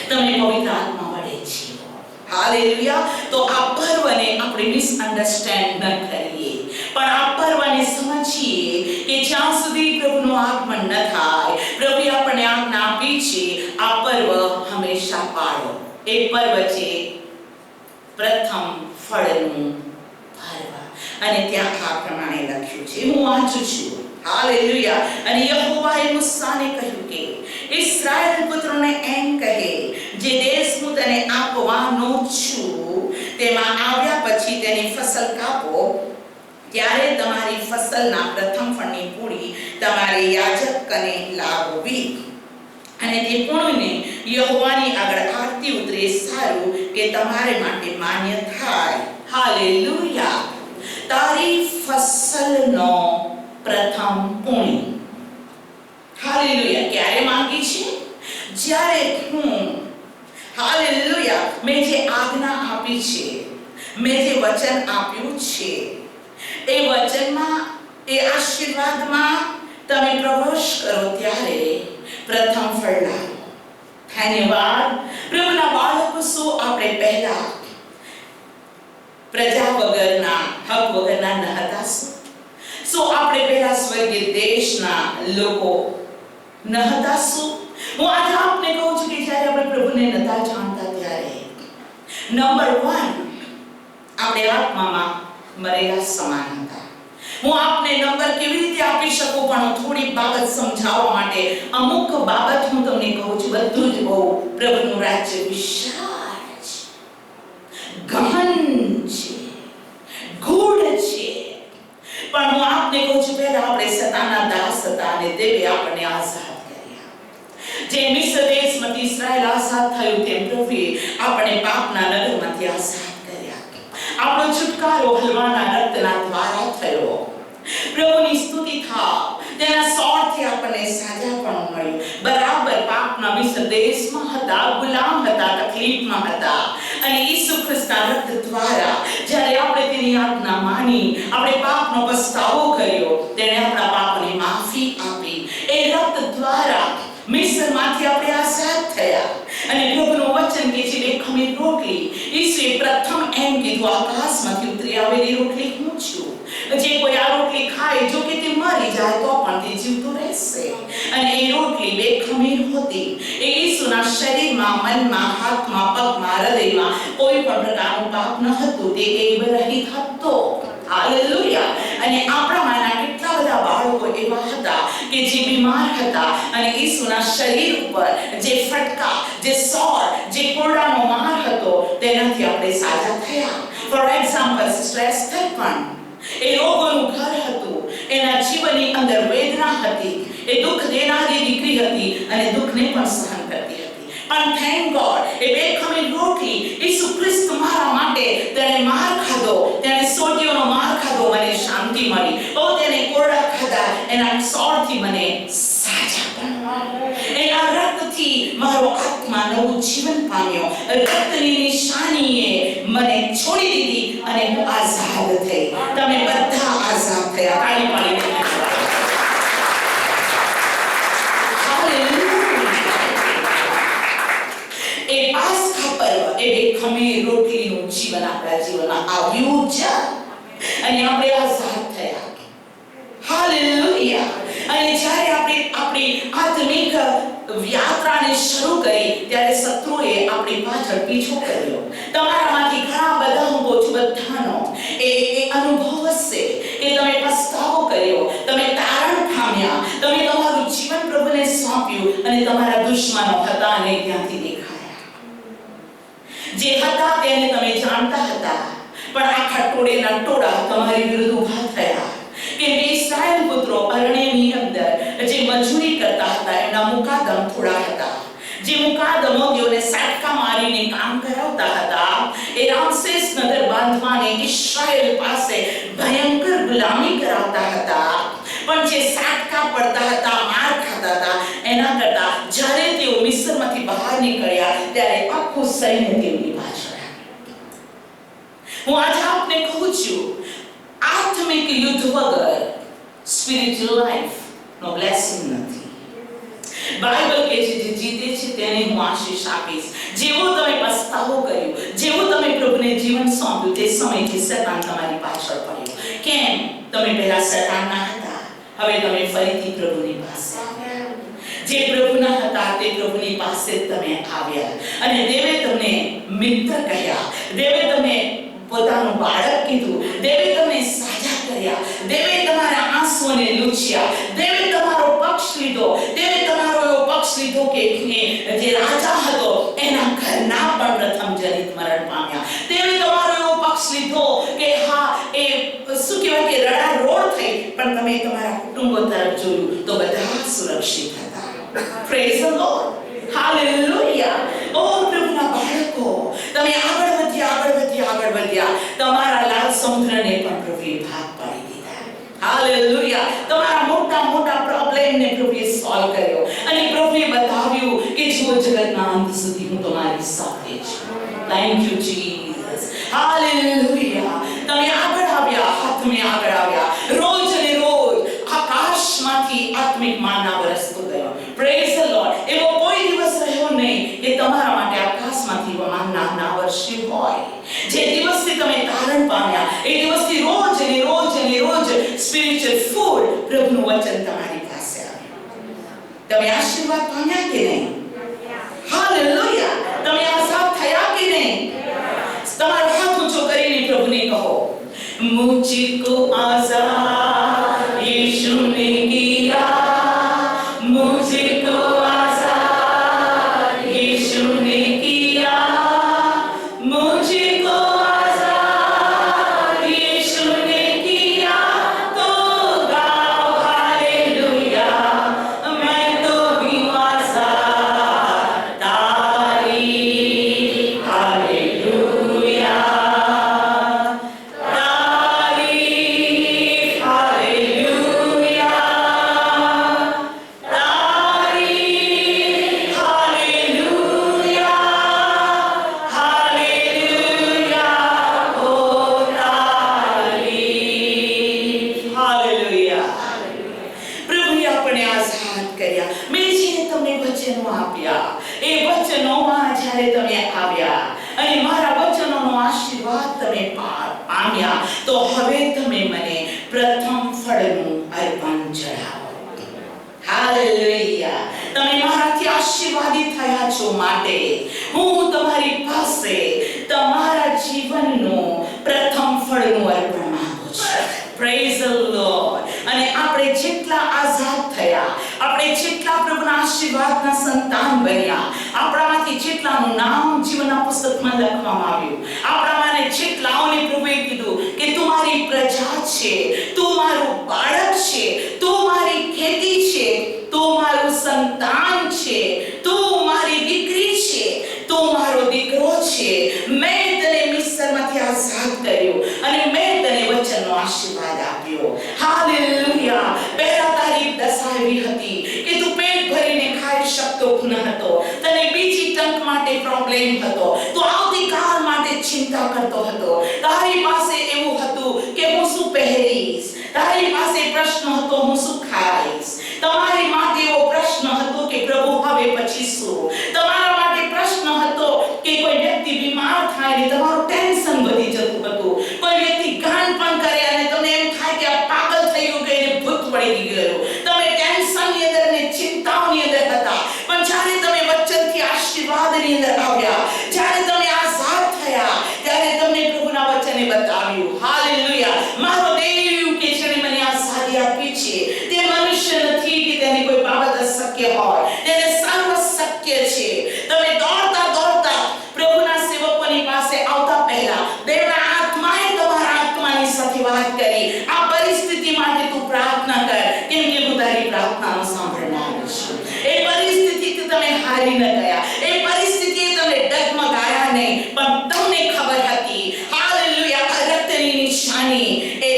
તમે પવિત્ર આત્મા વડે જીવો. હાલેલુયા. તો આ પર્વને આપણે મિસઅન્ડરસ્ટેન્ડ ન કરીએ, પણ આ પર્વને સમજીએ કે જ્યાં સુધી પ્રભુનું આગમન ન થાય, પ્રભુએ આપણને આજ્ઞા આપી છે, આ પર્વ હંમેશા પાળો. એ પર્વ છે પ્રથમ ફળનું પર્વ. અને ત્યાં આ પ્રમાણે લખ્યું છે, હું વાંચું છું. હાલેલુયા. અને યહોવાએ મૂસાને કહ્યું કે ઇસ્રાએલ પુત્રોને એમ કહે, જે દેશ હું તને આપવાનો છું તેમાં આવ્યા પછી તેની ફસલ કાપો, ત્યારે તમારી ફસલના પ્રથમ ફળની પૂરી તમારે યાજકને લાવવી. અને તે પૂર્ણને યહોવાની આગળ આરતી ઉતરે, સારું કે તમારે માટે માન્ય થાય. હાલેલુયા. તારી ફસલનો પ્રથમ પૂણી. હાલેલુયા. ક્યારે માંગી છે? જ્યારે હું હાલેલુયા મેં જે આજ્ઞા આપી છે, મેં જે વચન આપ્યું છે, એ વચનમાં, એ આશીર્વાદમાં તમે પ્રવેશ કરો ત્યારે પ્રથમ ફળ લાવો. ધન્યવાદ. પ્રભુના બાળકો, શું આપણે પહેલા પ્રજા વગરના, હક વગરના ન હતા? શું આપણે પહેલા સ્વર્ગીય દેશના લોકો ન હતા? શું હું આજે આપને કહું છું કે જ્યારે આપણે પ્રભુને નતા જાણતા ત્યારે નંબર 1 આપણે આત્મામાં મરેલા સમાન હતા. હું આપને નંબર કેવી રીતે આપી શકું, પણ હું થોડી બાબત સમજાવવા માટે અમુક બાબત હું તમને કહું છું. બધું જ બહુ પ્રભુનું રાજ્ય વિશાળ છે, ગહન છે, ગૂઢ છે. પણ હું આપને કહું છું, પહેલા આપણે સતાના દાસ હતા અને દેવે આપણને આઝાદ કર્યા. જે મિસ્ર દેશમાંથી ઇસ્રાયેલ આઝાદ થયું તેમ પ્રભુએ આપણે પાપના નગરમાંથી આઝાદ કર્યા. આપણો છુટકારો હલવાના રક્તના દ્વારા થયો. પ્રભુની સ્તુતિ થાવ. તેના સોળથી આપણને સાજાપણું મળ્યું. બરાબર પાપના મિસ્ર દેશમાં હતા, ગુલામ હતા, તકલીફમાં હતા, અને ઈસુ ખ્રિસ્તના રક્ત દ્વારા જ્યારે આપણે તેની આજ્ઞા માની, આપણે પાપનો પસ્તાવો કર્યો, તેણે આપણા પાપની માફી આપી. એ રક્ત દ્વારા મિસ્રમાંથી આપણે આઝાદ થયા. અને પ્રભુનું વચન કે છે બેખમી રોટલી, ઈસુએ પ્રથમ એમ કીધું, આકાશમાંથી ઉતરી આવેલી રોટલી હું છું. જે કોઈ આ રોટલી ખાય, જો કે તે મરી જાય તો પણ તે જીવતું રહેશે. અને એ રોટલી બેખમીર હતી. એ ઈસુના શરીરમાં, મનમાં, હાથમાં, પગમાં, હૃદયમાં કોઈ પણ પ્રકારનું પાપ ન હતું. તે એક રહિત હતો. હાલેલુયા. અને આપણામાંના કેટલા બધા બાળકો એવા હતા કે જે બીમાર હતા, અને ઈસુના શરીર ઉપર જે ફટકા, જે સોર, જે કોરડાનો માર હતો, તેનાથી આપણે સાજા થયા. ફોર એક્ઝામ્પલ, સિસ્ટર એસ્થર પણ એ રોગોનું ઘર હતું. એના જીવનની અંદર વેદના હતી. એ દુઃખ દેનારી દીકરી હતી અને દુઃખને પણ સહન કરતી હતી. પણ થેન્ક ગોડ, એ બેખમી રોટલી ઈસુ ખ્રિસ્ત મારા માટે તેણે માર ખાધો, તેણે સોટીઓનો માર ખાધો, મને શાંતિ મળી. તેને કોરડા ખાધા, એના સોળથી મને સાજાપણ મળ્યું. એના રક્તથી મારો આત્મા નવું જીવન પામ્યો. રક્તની નિશાનીએ મને છોડી દીધી અને હું આઝાદ થઈ. તમે બધા આઝાદ થયા. તાળી પાડીને એ પાસ્કા પર્વ, એ બેખમી રોટલીનું જીવન આપણા જીવનમાં આવ્યું છે અને આપણે આઝાદ થયા. હાલેલુયા. અને જ્યારે આપણે આપણી આત્મિક યાત્રાને શરૂ કરી ત્યારે શત્રુએ આપણી પાછળ પીછો કર્યો. તમારામાંથી ઘણા બધા, હું કહું છું બધાનો એ અનુભવ હશે કે તમે પસ્તાવો કર્યો, તમે તારણ પામ્યા, તમે તમારું જીવન પ્રભુને સોંપ્યું અને તમારા દુશ્મનો હતા અને ત્યાંથી દેખાયા. જે હતા તેને તમે જાણતા હતા, પણ આખા ટોળેના ટોળા તમારી વિરુદ્ધ ઊભા થયા. કે ઇસ્રાયેલ પુત્રો અરણ્યની અંદર જે મજૂરી કરતા હતા, એમના મુકાદમ થોડા હતા. જે મુકાદમો તેઓને સાટકા મારીને કામ કરાવતા હતા, એ રામસેસ નગર બાંધવાને ઇસ્રાયેલ પાસે ભયંકર ગુલામી કરાવતા હતા. પણ જે સાટકા પડતા હતા, માર ખાતા હતા, એના કરતા જ્યારે તેઓ મિસ્રમાંથી બહાર નીકળ્યા ત્યારે આખું સૈન્ય તેમની પાછળ. હું આજે આપને કહું છું, આત્મિક યુદ્ધ વગર સ્પિરિચ્યુઅલ લાઈફ નો બ્લેસિંગ નથી. બાઇબલ કહે છે જે જીતે છે તેને હું આશીષ આપીશ. જેવો તમે પસ્તાવો કર્યો, જેવો તમે પ્રભુને જીવન સોંપ્યું, તે સમયથી શેતાન તમારી પાછળ પડ્યો. કેમ? તમે પહેલા શેતાનના હતા, હવે તમે ફરીથી પ્રભુની પાસે આવ્યા. જે પ્રભુના હતા તે પ્રભુની પાસે તમે આવ્યા. અને દેવે તમને મિત્ર કહ્યા, દેવે તમને પોતાનું બાળક કીધું, દેવે તમને સાજા કર્યા, દેવે તમારા આંસુઓને લૂછ્યા, દેવે તમારો પક્ષ લીધો, દેવે તમારો એવો પક્ષ લીધો કે જે રાજા હતો એના ઘરના પણ પ્રથમ જનિત મરણ પામ્યા. દેવે તમારો એવો પક્ષ લીધો કે હા, એ શું કહેવાય કે રડા રોડ થઈ, પણ તમે તમારા કુટુંબો તરફ જોયું તો બધા સુરક્ષિત હતા. Praise the lord. હાલેલુયા. ઓ પ્રભુના બાળકો, તમે આગળ વધ્યા. તમારા લાલ સમુદ્રને પણ પ્રભુએ ભાગ પાડી દીધા. હાલેલુયા. તમારા મોટા મોટા પ્રોબ્લેમને પ્રભુએ સોલ્વ કર્યો અને પ્રભુએ બતાવ્યું કે જુઓ, જગતના અંત સુધી હું તમારી સાથે છું. Thank you Jesus. હાલેલુયા. તમે આગળ આવ્યા, તમે આગળ આવ્યા. રોજ ને રોજ આકાશમાંથી આત્મિક માના વરસતો ગયો. Praise the lord. એવો કોઈ દિવસ રહ્યો નહીં કે તમારા માટે આકાશમાંથી માના ના વરસ્યું હોય. જે દિવસથી તમે તારણ પામ્યા એ દિવસથી રોજ અને રોજ અને રોજ સ્પિરિચ્યુઅલ ફૂડ, પ્રભુનું વચન તમારી પાસે આવ્યું. તમે આશીર્વાદ પામ્યા કે નહીં? હાલેલુયા. તમે આઝાદ થયા કે નહીં? તમારો હાથ ઊંચો કરીને પ્રભુને કહો, મુझको आजाद यीशु ने किया, मुझको आजाद यीशु ने किया, मुझको आजाद यीशु ने किया, तो गाओ हालेलुया, मैं तो हूँ आजाद, तारीफ हालेलुया, तारीफ हालेलुया, तारीफ हालेलुया, हालेलुया, ओ तारीफ हालेलुया. પ્રભુએ આપણને આઝાદ કર્યા. મેં જેને તમને વચનો આપ્યા, એ વચનોમાં જ્યારે તમે આવ્યા અને મારા વચનોનો આશીર્વાદ તમે પામ્યા, તો હવે તમે મને પ્રથમ ફળનું અર્પણ ચઢાવો. હાલેલુયા. તમે મારાથી આશીર્વાદિત થયા છો માટે હું તમારી પાસે તમારા જીવનનું પ્રથમ ફળનું અર્પણ માંગુ છું. Praise the lord. અને આપણે જેટલા આઝાદ થયા, આપણે જેટલા પ્રભુના આશીર્વાદના સંતાન બન્યા, આપણામાંથી જેટલાનું નામ જીવનના પુસ્તકમાં લખવામાં આવ્યું, આપણામાંને જેટલાઓને પ્રભુએ કીધું કે તું મારી પ્રજા છે, તું મારું બાળક છે, તું મારી ખેતી છે, તું મારું સંતાન છે, તું મારી દીકરી છે, તું મારો દીકરો છે. મેં તને મિસ્રમાંથી આઝાદ કર્યો અને મેં તને વચનનો આશીર્વાદ આપ્યો. હાલેલુયા. પહેલા તારી દશા એવી હતી કે તું પેટ ભરીને ખાઈ શકતો ન હતો, તને બીજી ટંક માટે પ્રોબ્લેમ હતો, તું આવતીકાલ માટે ચિંતા કરતો હતો, તારી પાસે એવું હતું કે હું શું પહેરીશ, તારી પાસે પ્રશ્ન હતો હું શું ખાઈશ, તમારી માટે એવો પ્રશ્ન હતો કે પ્રભુ હવે પછી શું, તમારા માટે પ્રશ્ન હતો કે કોઈ વ્યક્તિ બીમાર થાય ને તમારું ટેન્શન વધી જતું હતું, કોઈ વ્યક્તિ ગાન પણ કરે અને તમને એમ થાય કે આ પાગલ થઈ ગયું કે એને ભૂત પડી ગયું, તમે ટેન્શનની અંદર અને ચિંતાઓની અંદર હતા. પણ જ્યારે તમે વચનથી આશીર્વાદની અંદર આવ્યા, જ્યારે તમે આઝાદ થયા, ત્યારે તમને પ્રભુના વચને બતાવ્યું. હાલેલુયા. મારો દેવ કે જેણે મને આઝાદી આપી છે તે મનુષ્ય નથી કે તેની કોઈ બાબત અશક્ય હોય, તેને સર્વ શક્ય છે. તમે દોડતા દોડતા પ્રભુના સેવકોની પાસે આવતા પહેલા દેવના આત્માએ તમારા આત્માની સાથે વાત કરી, આ પરિસ્થિતિ માટે તું પ્રાર્થના કર, કેમ કે હું તારી પ્રાર્થનાનો સાંભળનાર છું. એ પરિસ્થિતિથી તમે હારી ન ગયા, એ પરિસ્થિતિએ તમે ડગમગાયા નહીં, પણ તમને ખબર હતી હાલેલુયા, આ રક્તની નિશાની એ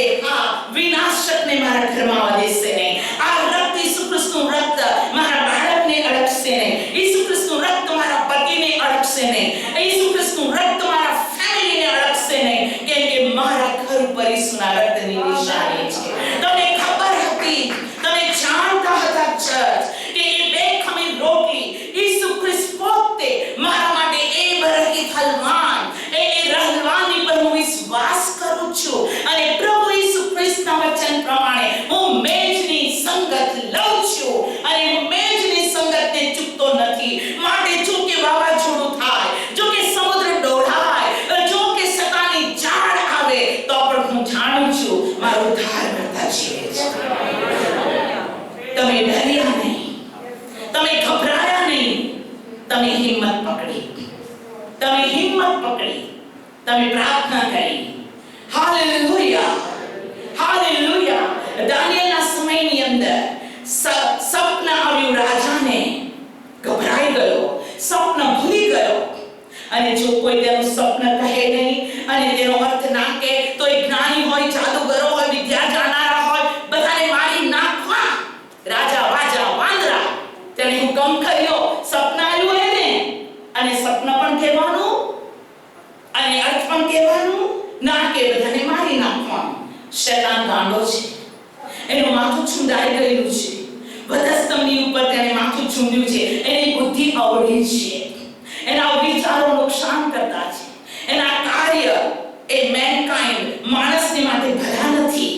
વિનાશકને મારા ઘરમાં દેશે નહીં. આ રક્ત ઈસુ ખ્રિસ્તનું રક્ત મારા બાળકને અડકશે નહીં, ઈસુ ખ્રિસ્તનું રક્ત મારા પતિને અડકશે નહીં, ઈસુ ખ્રિસ્તનું રક્ત મારા ફેમિલીને અડકશે નહીં, કેમ કે મારા ઘર ઉપર ઈસુના રક્તની નિશાની છે. તમને ખબર હતી, તમે જાણતા હતા ચર્ચ કે એ બે ખમીર રોટલી ઈસુ ખ્રિસ્ત પોતે મારા માટે એ બરકત હલવાન, એ રહલવાની પર હું વિશ્વાસ કરું છું અને પ્રભુ ઈસુ ખ્રિસ્તના વચન પ્રમાણે હું મેં માંડો છે, એનું માથું છુંદાઈ ગયેલું છે, વધસ્તંભની ઉપર તેણે માથું છુંદ્યું છે, એની બુદ્ધિ અવળી છે, એના વિચારો નુકસાન કરતા છે, એના કાર્ય એ મેનકાઇન્ડ માણસની માટે ભલા નથી.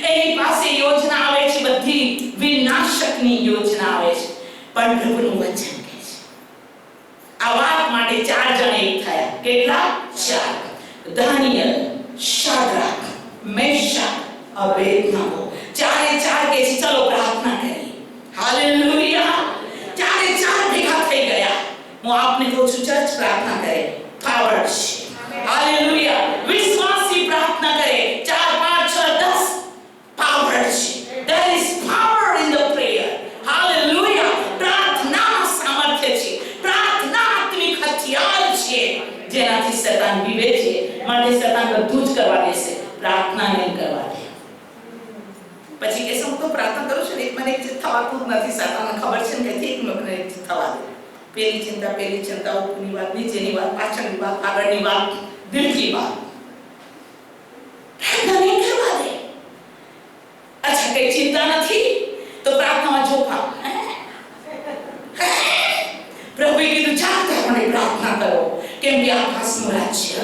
એની પાસે યોજના આવે છે, બધી વિનાશકની યોજના આવે છે, પણ પ્રભુનું વચન કહે છે આ વાત માટે 4 જણ એક થયા. કેટલા? 4. દાનિયેલ, શાદ્રાક, મેશક, અબેદનગો. 4 કે ચલો પ્રાર્થના કરીએ. હાલેલુયા. 4 ભેગા થઈ ગયા. હું આપને કહું છું, ચર્ચ પ્રાર્થના કરે, પાવર છે. હાલેલુયા. વિશ્વાસી પ્રાર્થના કરે, 4, 5, 6, 10 પાવર છે. There is power in the prayer. Hallelujah. પ્રાર્થના સામર્થ્ય છે. પ્રાર્થના આત્મિક હથિયાર છે જેનાથી શેતાન બીવે છે. માટે શેતાન બધું જ કરવા દેશે, પ્રાર્થના નહીં કરવા દે. પછી કે હું તો પ્રાર્થના કરું છું, એક મને એક થવાતું જ નથી. શેતાનને ખબર છે ને કે એક મને એક થવા દે. પેલી ચિંતા, ઉપરની વાત, નીચેની વાત, પાછળની વાત, આગળની વાત, દિલની વાત, પ્રાર્થના નહીં કરવા દે. અચ્છા, કઈ ચિંતા નથી તો પ્રાર્થનામાં જોખમ. પ્રભુએ કીધું જાગતાપણે પ્રાર્થના કરો, કેમ કે આકાશનું રાજ્ય.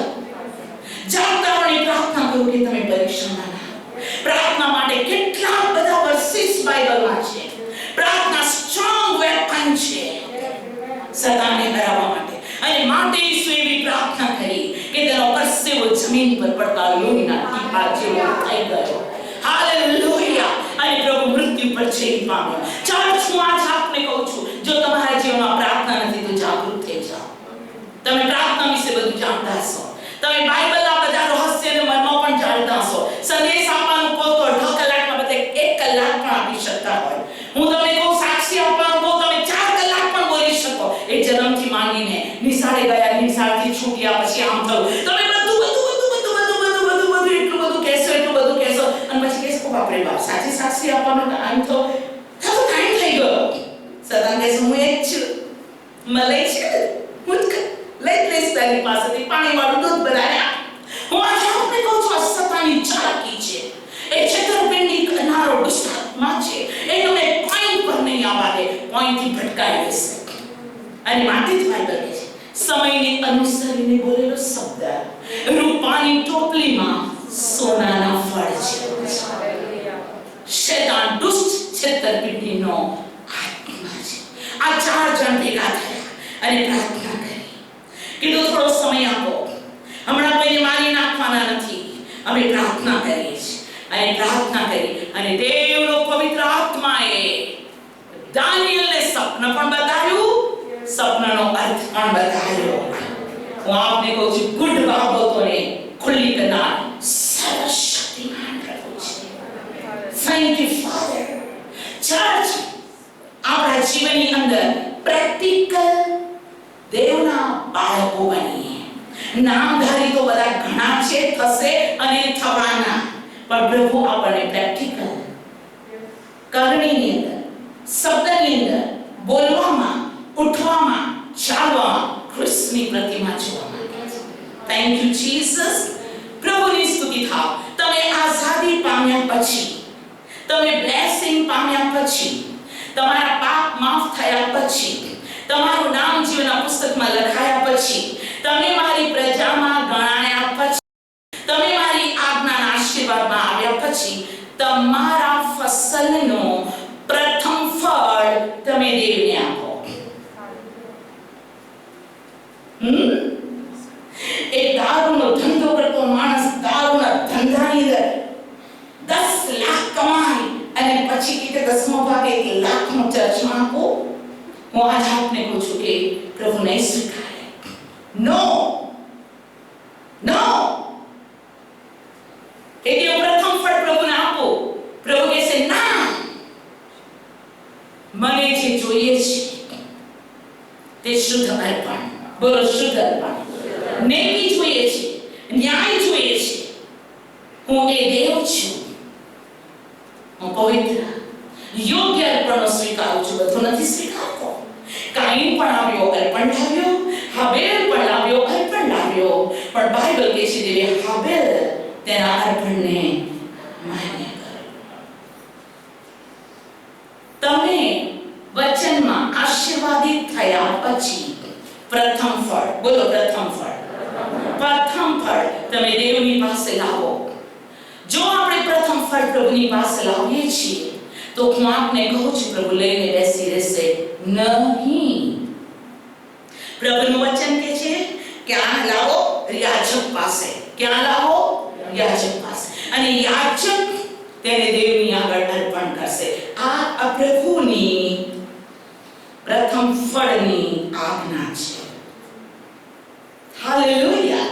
જાગતાપણે પ્રાર્થના કરો કે તમે પરીક્ષામાં ના આવો. પ્રાર્થના માટે કેટલા બધા વર્સિસ બાઇબલમાં છે. પ્રાર્થના સ્ટ્રોંગ વેપન છે શેતાનને હરાવવા માટે. અને માટે ઈસુ એવી પ્રાર્થના કરી કે તેનો પરસેવો જમીન પર પડતા લોહીના ટીપા જેવો થઈ ગયો. હાલેલુયા. અને પ્રભુ મૃત્યુ પર જઈ પામ્યો. ચર્ચ, હું આજ આપને કહું છું, જો તમારા જીવનમાં પ્રાર્થના નથી તો જાગૃત થઈ જાઓ. તમે પ્રાર્થના વિશે બધું જાણતા હશો, તમે બાઇબલના બધા રહસ્ય અને મર્મો પણ જાણતા હશો. સંદેશ આપવાનું કહો તો 1.5 કલાકમાં બધા 1 કલાક પણ આપી શકતા હોય. હું તમને કહું, સાક્ષી આપવાનું કહો તમે 4 કલાક પણ બોલી શકો. એ જન્મથી માંડીને નિશાળે ગયા, નિશાળથી છૂટ્યા પછી આમ થયું, તમે બધું એટલું બધું કહેશો, અને પછી કહેશો, બાપરે બાપ, સાચી સાક્ષી આપવાનો ટાઈમ તો ટાઈમ થઈ ગયો. શેતાન કહે છે, હું એક છું, મલય છે, હું લઈશ તારી પાસેથી પાણીવાળું દૂધ બનાવ્યા. હું આજે આપને કહું છું, આ શેતાનની ચાલાકી છે. એ છેતરપિંડી કરનારો દુષ્ટાત્મા છે. એ તમને પોઈન્ટ પર નહીં આવવા દે, પોઈન્ટથી ભટકાઈ દેશે. અને માટે જ બાઇબલ કહે છે, સમયને અનુસરીને બોલેલો શબ્દ રૂપાની ટોપલીમાં સોનાના ફળ છે. શેતાન દુષ્ટ છેતરપિંડીનો આત્મા છે. આ 4 જણ ભેગા થયા અને પ્રાર્થના કરી. કીધું થોડો સમય આપો, હમણાં કોઈને મારી નાખવાના નથી, અમે પ્રાર્થના કરીએ છીએ. અને પ્રાર્થના કરી અને દેવનો પવિત્ર આત્માએ દાનિયેલને સ્વપ્ન પણ બતાવ્યું, સ્વપ્નનો અર્થ પણ બતાવ્યો. હું આપને કહું છું, ગુડ બાબતોને ખુલ્લી કરનાર સર્વશક્તિમાન પ્રભુ છે. Thank you father. ચર્ચ, આપણા જીવનની અંદર પ્રેક્ટિકલ દેવના બાળકો બનીએ. નામધારી તો બધા ઘણા છે, થશે અને થવાના, પણ પ્રભુ આપણને પ્રેક્ટિકલ કરણીની અંદર, શબ્દની અંદર, બોલવામાં, ઉઠવામાં, ચાલવામાં ક્રિસ્તની પ્રતિમા જોવા માંગે છે. Thank you Jesus. પ્રભુની સ્તુતિ થાવ. તમે આઝાદી પામ્યા પછી, તમે બ્લેસિંગ પામ્યા પછી, તમારા પાપ માફ થયા પછી, તમારું નામ જીવનના પુસ્તકમાં લખાયા પછી, તમે મારી પ્રજામાં ગણાયા પછી, તમે મારી આજ્ઞાના આશીર્વાદમાં આવ્યા પછી, તમારા ફસલનો પ્રથમ ફળ તમે દેવને આપો. એક દારૂનો ધંધો કરતો માણસ દારૂના ધંધાની અંદર 10 લાખ કમાય અને પછી કે 10મો ભાગ 1 લાખનો ચર્ચમાં આપો. હું આજ આપને કહું છું કે પ્રભુ નહીં સ્વીકારે. નો. એ પ્રથમ ફળ પ્રભુને આપો. પ્રભુ કહેશે, ના, મને જે જોઈએ છે તે શુદ્ધ અર્પણ. બોલો, શુદ્ધ અર્પણ. નેકી જોઈએ છે, ન્યાય જોઈએ છે. હું એ દેવ છું, હું પવિત્ર યોગ્ય અર્પણનો સ્વીકારું છું, બધું નથી સ્વીકારતો. કાઈન પણ આવ્યો, અર્પણ લાવ્યો, હાબેલ પણ લાવ્યો, અર્પણ લાવ્યો. પણ બાઇબલ કહે છે, દેવે હાબેલ તેના અર્પણને માન્ય કર્યો. વચનમાં આશીર્વાદિત થયા પછી પ્રથમ ફળ, બોલો પ્રથમ ફળ, પ્રથમ ફળ તમે દેવની પાસે લાવો. જો આપણે પ્રથમ ફળ પ્રભુની પાસે લાવીએ છીએ તો હું આપને કહું છું, પ્રભુ લઈને બેસી રહેશે નહીં. પ્રભુનું વચન કે છે ક્યાં લાવો? યાજક પાસે. ક્યાં લાવો? યાજક પાસે. અને યાજક તેને દેવની આગળ અર્પણ કરશે. આ પ્રભુની પ્રથમ ફળની આજ્ઞા છે. હાલેલુયા.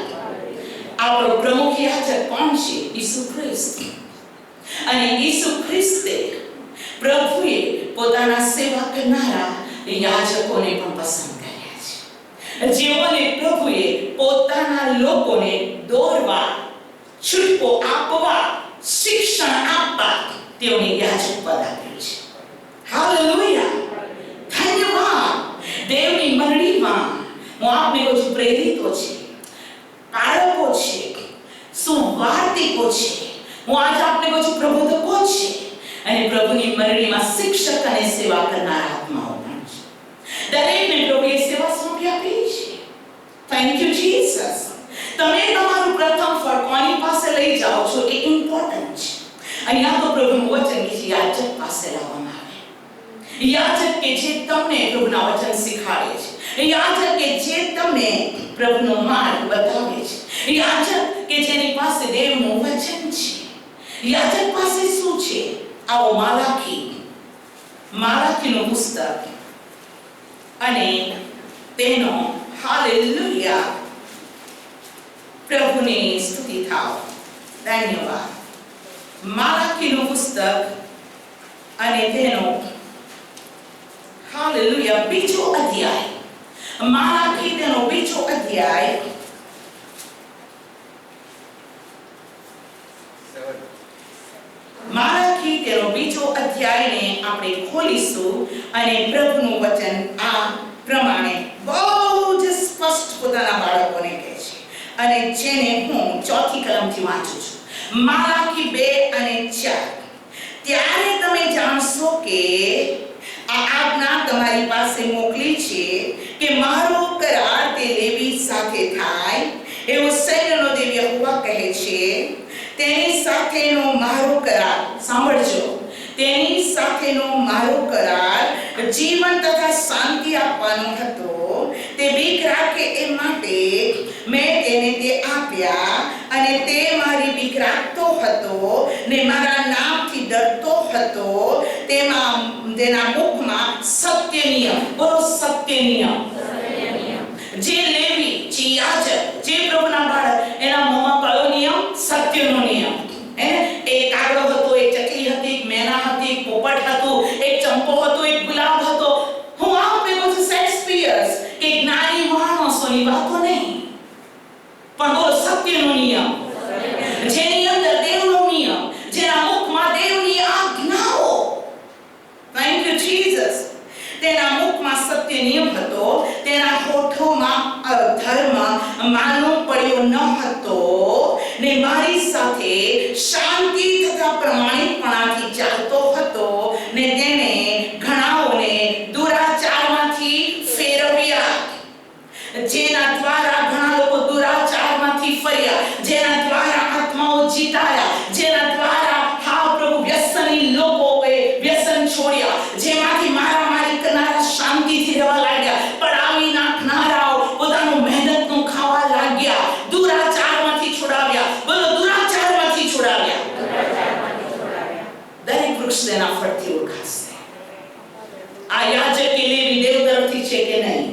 આપણો પ્રમુખ યાજક કોણ છે? ઈસુ ખ્રિસ્ત. અને ઈસુ ખ્રિસ્તે પ્રભુએ પોતાના સેવા કરનારા યાજકોને પણ પસંદ કર્યા છે, જેઓને પ્રભુએ પોતાના લોકોને દોરવા, છૂટકો આપવા, શિક્ષણ આપવા તેઓને યાજક પદ આપ્યું છે. હાલેલુયા. ધન્યવાદ. દેવની મંડળીમાં હું આપને કહું છું, પ્રેરિતો છે, બાળકો છે, સુવાર્તિકો છે, હું આજ આપને કહું છું પ્રબોધકો છે, અને પ્રભુની મંડળીમાં શિક્ષક અને સેવા કરનારા આત્માઓ પણ છે. દરેકને પ્રભુએ સેવા સોંપી આપી છે. Thank you Jesus. તમે તમારું પ્રથમ ફળ કોની પાસે લઈ જાઓ છો એ ઇમ્પોર્ટન્ટ છે. અહીંયા તો પ્રભુનું વચન કે છે યાજક પાસે લાવવામાં આવે. યાજક કે જે તમને પ્રભુના વચન શીખવાડે છે, યાજક કે જે તમને પ્રભુનો માર્ગ બતાવે છે, યાજક કે જેની પાસે દેવનું વચન છે. યાજક પાસે શું છે? આવો માલાખીનું પુસ્તક અને તેનો હાલેલુયા પ્રભુની સ્તુતિ થાવ. ધન્યવાદ. માલાખીનું પુસ્તક અને તેનો હાલેલુયા બીજો અધ્યાય. માલાખી તેનો બીજો અધ્યાય માલાખી તેનો બીજો અધ્યાયને આપણે ખોલીશું અને પ્રભુનું વચન આ પ્રમાણે બહુ જ સ્પષ્ટ પોતાના બાળકોને કહે છે, અને જેને હું ચોથી કલમથી વાંચું છું. માલાખી 2 અને 4. ત્યારે તમે જાણશો કે આ આજ્ઞા તમારી પાસે મોકલી છે કે મારો કરાર તે લેવી સાથે થાય, એવું સૈન્યનો દેવ યહોવા કહે છે. તેની સાથેનો મારો કરાર, સાંભળજો, તેની સાથેનો મારો કરાર જીવન તથા શાંતિ આપવાનો હતો. તે બીક રાખે એ માટે મેં તેને તે આપ્યા, અને તે મારી બીક રાખતો હતો ને મારા નામથી ડરતો હતો. તેના મુખમાં સત્ય નિયમ, બોલો સત્ય નિયમ. જે લેવી, જે યાજક, જે પ્રભુના બાળક, એના મોંમાં કયો નિયમ? સત્યનો નિયમ. એક કાગડો હતો, એક ચકલી હતી, એક મેના હતી, એક પોપટ હતું, એક ચંપો હતો, એક ગુલાબ હતો. હું આ પેલો છું શેક્સપિયર્સ કે જ્ઞાની માણસોની વાતો નહીં, પણ બોલો સત્યનો નિયમ. જેની અંદર દેવનો નિયમ, જેના મુખમાં દેવની આજ્ઞાઓ. Thank you Jesus. તેના મુખમાં સત્ય નિયમ હતો, તેના હોઠોમાં ધર્મ માનવ પડ્યો ન હતો, ને મારી સાથે શાંતિ તથા પ્રમાણિકપણાથી ચાલતો હતો, ને તેણે ઘણાઓને દુરાચારમાંથી ફેરવ્યા. જેના દ્વારા ઘણા લોકો દુરાચારમાંથી ફર્યા, જેના દ્વારા આત્માઓ જીતાયા, જેના દ્વારા હા પ્રભુ વ્યસની લોકોએ વ્યસન છોડ્યા, જેમાંથી મારામારી કરનારા શાંતિથી રહેવા લાગ્યા, પડાવી નાખનારાઓ પોતાનું મહેનતનું ખાવા લાગ્યા, દુરાચારમાંથી છોડાવ્યા. બોલો દુરાચારમાંથી છોડાવ્યા. દરેક વૃક્ષ તેના ફળથી ઓળખાશે. આ યાજક લેવી દેવ તરફથી છે કે નહીં?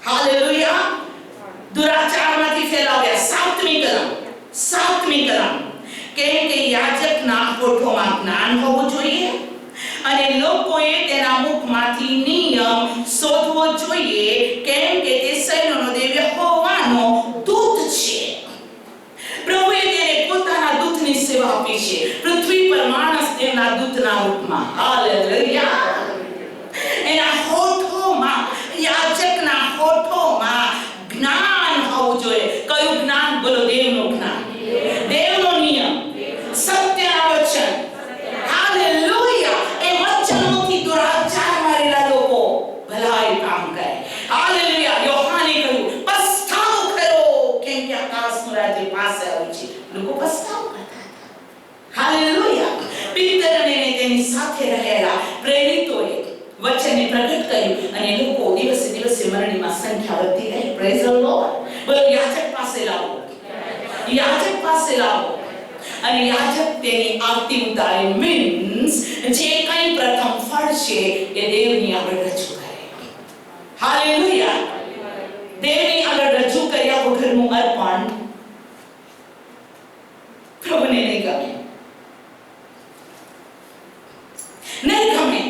હાલેલુયા. દુરાચારમાંથી ફેલાવ્યા. સાતમી કલમ કેમ કે યાજકના હોઠોમાં જ્ઞાન હોવું જોઈએ, અને લોકોએ તેના મુખમાંથી નિયમ શોધવો જોઈએ, કેમ કે તે સૈન્યનો દેવ યહોવાનો દૂત છે. પ્રભુએ તેને પોતાના દૂતની સેવા આપી છે પૃથ્વી પર માણસ દેવના દૂતના રૂપમાં. હાલેલુયા. એના હોઠોમાં, યાજકના હોઠોમાં જ્ઞાન હોવું જોઈએ. કયું જ્ઞાન? બોલો દેવનું જ્ઞાન, દેવનો નિયમ, સત્યના વચન. હાલેલુયા. એ વચનોથી પ્રેરિતોએ વચનને પ્રગટ કર્યું અને લોકો દિવસે દિવસે મરણીમાં સંખ્યા વધતી ગઈ. Praise the lord. બોલો, યાજક પાસે લાવો, યાજક પાસે લાવો. અને યાજક તેની આરતી ઉતારે. મીન્સ જે કંઈ પ્રથમ ફળ છે એ દેવની આગળ રજૂ કરે. હાલેલુયા. દેવની આગળ રજૂ કર્યા વગરનું અર્પણ પ્રભુને નહીં ગમે, નહીં ગમે.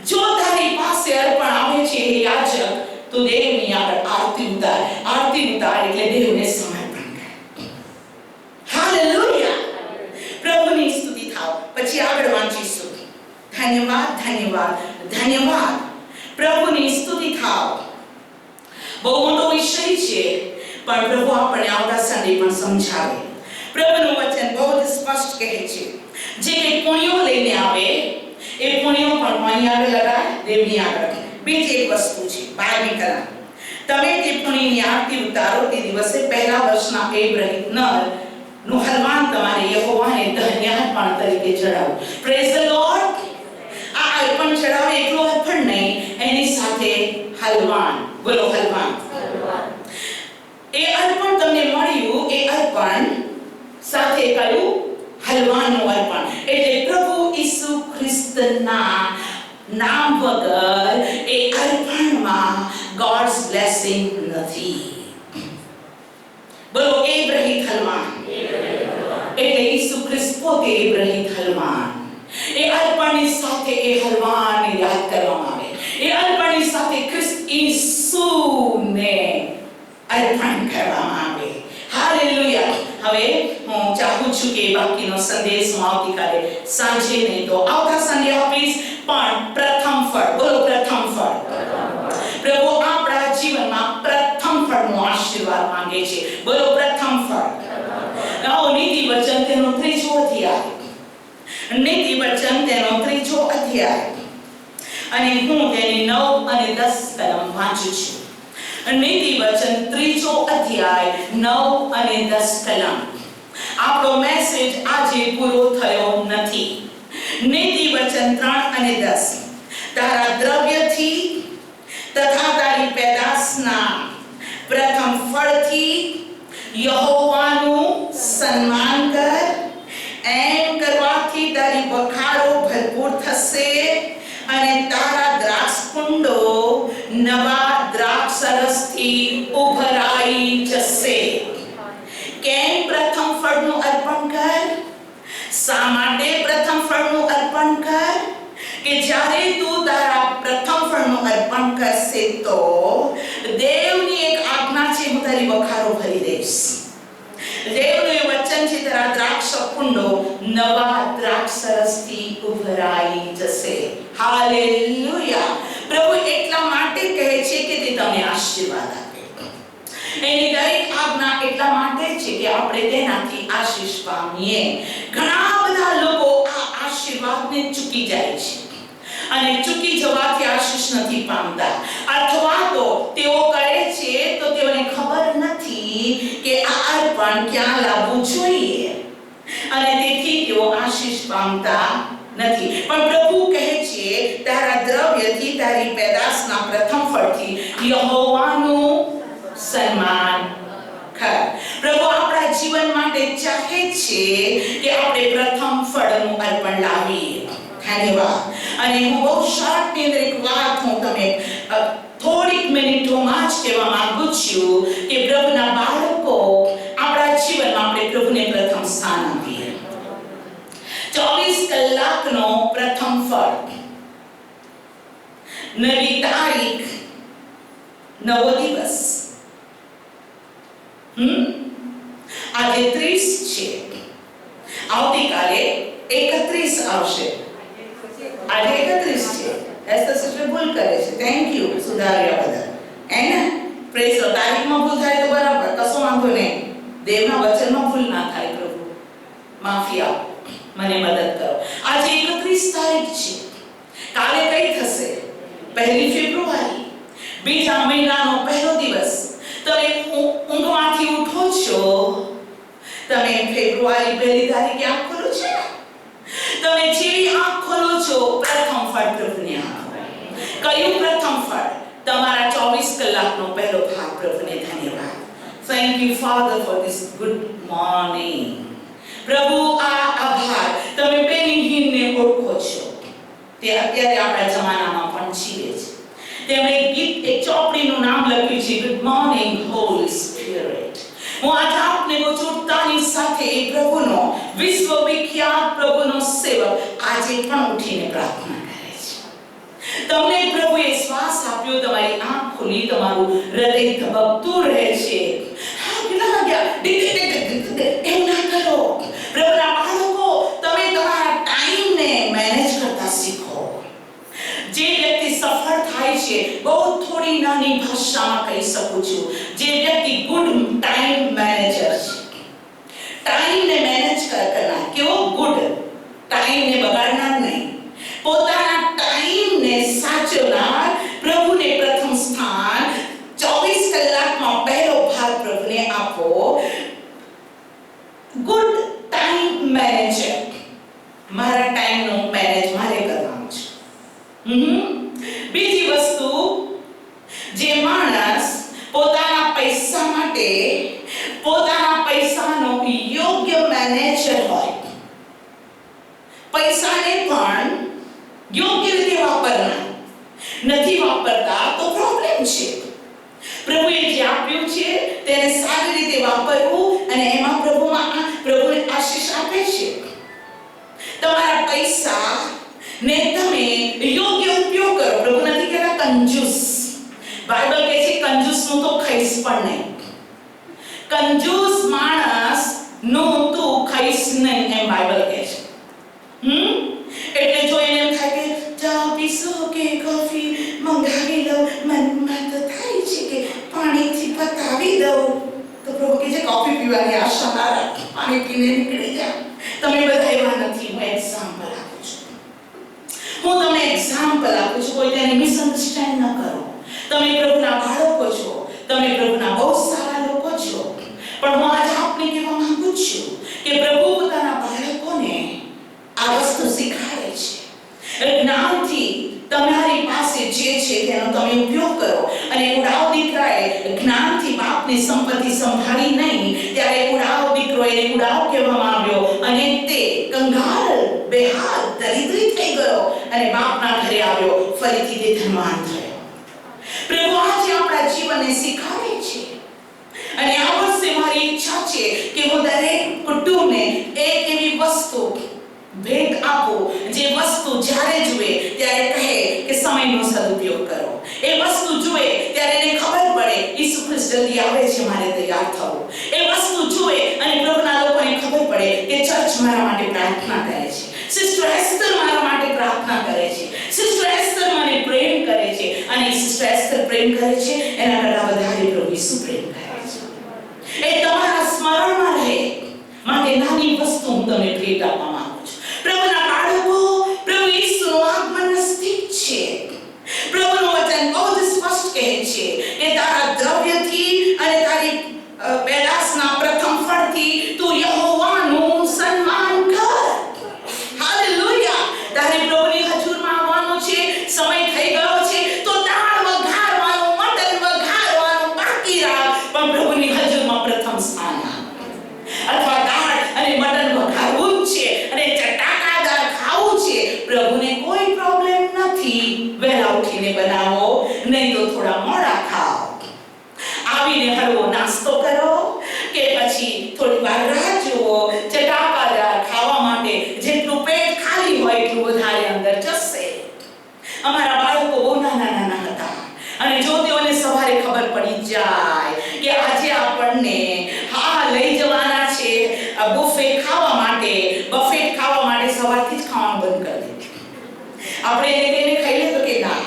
જો તારી પાસે અર્પણ આવે છે એ યાજક, તો દેવની આગળ આરતી ઉતાર. આરતી ઉતાર એટલે દેવને સમર્પણ કર. હાલેલુયા. પ્રભુની સ્તુતિ થાવ. પછી આગળ વાંચીશું. ધન્યવાદ, ધન્યવાદ, ધન્યવાદ. પ્રભુની સ્તુતિ થાવ. બહુ મોટો વિષય છે, પણ પ્રભુ આપણને આવતા સન્ડે પણ સમજાવે. પ્રભુનું વચન બહુ જ સ્પષ્ટ કહે છે, જે કંઈ પુણ્યો લઈને આવે એ પુણ્યો પણ કોની આગળ લગાય? દેવની આગળ. બીજી એક વસ્તુ છે, 12મી કલમ. તમે તે પુણ્યની આરતી ઉતારો તે દિવસે પહેલા વર્ષના એબ્રહીમ નર નું હલવાન તમારે યહોવાને ધન્યાર્પણ તરીકે ચડાવો. Praise the lord. આ અર્પણ ચડાવે એટલું અર્પણ નહીં, એની સાથે હલવાન. બોલો, હલવાન. એ અર્પણ તમને મળ્યું, એ અર્પણ સાથે કયું? હલવાનનું અર્પણ. એટલે પ્રભુ ઈસુ ખ્રિસ્તના નામ વગર એ અર્પણમાં ગોડ્સ બ્લેસિંગ નથી. બોલો, એબ્રહીમ હલવાન. એટલે ઈસુ ખ્રિસ્ત પોતે એબ્રહીમ હલવાન. એ અર્પણની સાથે એ હલવાનને યાદ કરવામાં આવે. એ અર્પણની સાથે ખ્રિસ્ત ઈસુને અર્પણ કરવામાં આવે. હાલેલુયા. હવે હું ચાહું છું કે બાકીનો સંદેશ હું આવતીકાલે સાંજે નહીં તો આવતા સન્ડે આપીશ. પણ પ્રથમ ફળ. બોલો, પ્રથમ ફળ. પ્રભુ આપણા જીવનમાં પ્રથમ ફળનો આશીર્વાદ માંગે છે. બોલો, પ્રથમ ફળ. આવો નીતિ વચન તેનો 3જો અધ્યાય. નીતિ વચન તેનો 3જો અધ્યાય. અને હું તેની 9 અને 10 કલમ વાંચું છું. નીતિ વચન 3જો અધ્યાય 9 અને 10 કલમ. આપણો મેસેજ આજે પૂરો થયો નથી. નીતિ વચન 3 અને 10. તારા દ્રવ્યથી તથા તારી પેદાશના પ્રથમ ફળથી યહોવાનું સન્માન કર. એમ કરવાથી તારી બખારો ભરપૂર થશે અને તારા દ્રાક્ષકુંડો નવા દ્રાક્ષરસથી ઉભરાઈ જશે. કેમ પ્રથમ ફળનું અર્પણ કર? શા માટે પ્રથમ ફળનું અર્પણ કર? કે જ્યારે તું તારા પ્રથમ ફળનું અર્પણ કરશે તો દેવની એક આજ્ઞા છે, હું તારી બખારો ભરી દઈશ. દેવનું એ વચન છે, તારા દ્રાક્ષ કુંડો નવા દ્રાક્ષરસથી ઉભરાઈ જશે. હાલેલુયા. પ્રભુ એટલા માટે કહે છે કે તે તમને આશીર્વાદ આપે. એની દરેક આજ્ઞા એટલા માટે છે કે આપણે તેનાથી આશીષ પામીએ. ઘણા બધા લોકો આ આશીર્વાદને ચૂકી જાય છે અને ચૂકી જવાથી આશીષ નથી પામતા. અથવા તો તેઓ કરે છે તો તેઓને ખબર નથી કે આ અર્પણ ક્યાં લાવવું જોઈએ અને તેથી તેઓ આશીષ પામતા નથી. પણ પ્રભુ કહે છે, તારા દ્રવ્યથી તારી પેદાશના પ્રથમ ફળથી યહોવાનું સન્માન કર. પ્રભુ આપણા જીવન માટે ચાહે છે કે આપણે પ્રથમ ફળનું અર્પણ લાવીએ. ધન્યવાદ. અને હું બહુ શોર્ટની અંદર એક વાત હું તમે થોડીક મિનિટોમાં જ કહેવા માંગુ છું કે પ્રભુના બાળકો આપણા જીવનમાં આપણે પ્રભુને પ્રથમ સ્થાન આપીએ. 24 કલાકનો પ્રથમ ફળ. નવી તારીખ, નવો દિવસ. આજે 30 છે, આવતીકાલે 31 આવશે. આજે 31 છે. એસ્ટર સિસ્ટર ભૂલ કરે છે. થેન્ક યુ સુધાર્યા બદલ. એને પ્રેઝ લો. તારીખમાં ભૂલ થાય તો બરાબર, કશો વાંધો નહીં. દેવના વચનમાં ભૂલ ના થાય. પ્રભુ માફી આપો, મને મદદ કરો. આજે 31 તારીખ છે. કાલે કઈ થશે? 1 ફેબ્રુઆરી, બીજા મહિનાનો પહેલો દિવસ. તમે ઊંઘમાંથી ઉઠો છો, તમે ફેબ્રુઆરી 1 તારીખે આંખ ખોલો છો. તમે જેવી આંખ ખોલો છો, પ્રથમ ફળ પ્રભુ પ્રભુને આપો. કયું પ્રથમ ફળ? તમારા 24 કલાકનો પહેલો ભાગ. પ્રભુને ધન્યવાદ. Thank you Father for this good morning. પ્રભુ આ આભાર, તમે બેનહીનને ઓળખો છો. તે અત્યારે આપણા જમાનામાં પણ જીવે છે. તેમણે એક ચોપડીનું નામ લખ્યું છે, ગુડ મોર્નિંગ હોલી સ્પિરિટ. હું આજે આપને ગોચરતાની સાથે એ પ્રભુનો વિશ્વવિખ્યાત પ્રભુનો સેવક આજે પણ ઉઠીને પ્રાર્થના કરે છે. તમને પ્રભુએ શ્વાસ આપ્યો, તમારી આંખ ખુલી, તમારું હૃદય ધબકતું રહે છે. કેટલા વાગ્યા? એમ ના કરો. પ્રભુના બાળકો, તમે તમારા ટાઈમને મેનેજ કરતા શીખો. જે વ્યક્તિ સફળ થાય છે, બહુ થોડી નાની ભાષામાં કહી શકું છું, જે વ્યક્તિ ગુડ ટાઈમ મેનેજર છે. ટાઈમને મેનેજ કરનાર. કેવો ગુડ? ટાઈમને બગાડનાર નહીં, પોતાના ટાઈમને સાચવનાર. પ્રભુને પ્રથમ સ્થાન. 24 કલાકમાં પહેલો ભાગ પ્રભુને આપો. Good time manager. મારા ટાઈમનો મેનેજ મારે કરવાનું છે. બીજી વસ્તુ, જે માણસ પોતાના પૈસા માટે પોતાના પૈસાનો યોગ્ય મેનેજર હોય, પૈસાને પણ યોગ્ય રીતે વાપરનાર, નથી વાપરતા તો પ્રોબ્લેમ છે. પ્રભુએ જે આપ્યું છે તેને સારી રીતે વાપરવું, અને એમાં પ્રભુને આશીષ આપે છે. તમારા પૈસા ને તમે યોગ્ય ઉપયોગ કરો. પ્રભુ નથી કહેતા કંજૂસ. બાઇબલ કહે છે કંજૂસનું તો ખાઈશ પણ નહીં. કંજૂસ માણસ નું તું ખાઈશ નહીં, એમ બાઇબલ કહે છે. એટલે જો એને એમ થાય કે ચા પીશો કે કોફી મંગાવી લઉં, મનમાં તો થાય છે કે પાણીથી પતાવી દઉં, તો પ્રભુ કહે છે કોફી પીવાની આશા ના રાખ, પાણી પીને નીકળી જા. તમે બધા એવા નથી. હું એક્ઝામ્પલ આપું છું. કોઈ તેને મિસઅન્ડરસ્ટેન્ડ ન કરો. તમે પ્રભુના બાળકો છો, તમે પ્રભુના બહુ સારા લોકો છો, પણ હું આજે આપને કહેવા માંગુ છું કે પ્રભુ પોતાના બાળકોને આ વસ્તુ શીખવાડે છે. જ્ઞાનથી તમારી પાસે જે છે તેનો તમે ઉપયોગ કરો. અને ઉડાવ દીકરાએ જ્ઞાનથી બાપની સંપત્તિ સંભાળી નહીં, ત્યારે ઉડાવ દીકરો એને ઉડાવ કહેવામાં આવ્યો, અને તે કંગાળ, બેહાલ, દરિદ્રી થઈ ગયો, અને બાપના ઘરે આવ્યો. ફરીથી તે ધનવાન થયો. પ્રભુ આજે આપણા જીવનને શીખવાડે છે. અને આ વર્ષે મારી ઈચ્છા છે કે હું દરેક કુટુંબને એક એવી વસ્તુ ભેટ આપો, જે વસ્તુ જ્યારે જુએ ત્યારે કહે કે સમયનો સદુપયોગ કરો. એ વસ્તુ જુએ ત્યારે એને ખબર પડે ઈસુ ખ્રિસ્ત જલ્દી આવે છે, મારે તૈયાર થવું. એ વસ્તુ જુએ અને પ્રભુના લોકોને ખબર પડે કે ચર્ચ મારા માટે પ્રાર્થના કરે છે, સિસ્ટર એસ્તર મારા માટે પ્રાર્થના કરે છે, સિસ્ટર એસ્તર મને પ્રેમ કરે છે, અને સિસ્ટર એસ્તર પ્રેમ કરે છે એના કરતાં વધારે પ્રભુ ઈસુ પ્રેમ કરે છે. એ તમારા સ્મરણમાં રહે માટે નાની વસ્તુ હું તમને ભેટ આપવા માંગુ છું. પ્રભુના બાળકો, પ્રભુ ઈસુનું આગમન નજીક છે. પ્રભુનું વચન બહુ જ સ્પષ્ટ કહે છે કે તારા દ્રવ્યથી અને તારી પેદાશના પ્રથમ ફળથી તું યહોવાનું સન્માન કર. હાલેલુયા. તારે પ્રભુની હજુરમાં આવવાનું છે. સમય થઈ ગયો છે તો દાળ વઘારવાનું, મટન વઘારવાનું બાકી રાખ, પણ પ્રભુની હજુરમાં પ્રથમ સ્થાન આપ. અથવા દાળ અને મટન વઘારવું જ છે અને ચટાકાદાર ખાવું છે, પ્રભુને કોઈ પ્રોબ્લેમ નથી. વહેલા ઉઠીને બનાવો, નહીં તો થોડા મોડા ખાઓ. આવીને હળવો નાસ્તો કરો કે પછી થોડી વાર રાહ જુઓ. ચટાકાદાર ખાવા માટે જેટલું પેટ ખાલી હોય એટલું વધારે અંદર જશે. અમારા બાળકો બહુ નાના હતા, અને જો તેઓને સવારે ખબર પડી જાય કે આજે આપણને લઈ જવાના છે બફેટ ખાવા માટે, સવારથી જ ખાવાનું બંધ કરી દીધું. આપણે એને ખાઈ લેતો કે ના,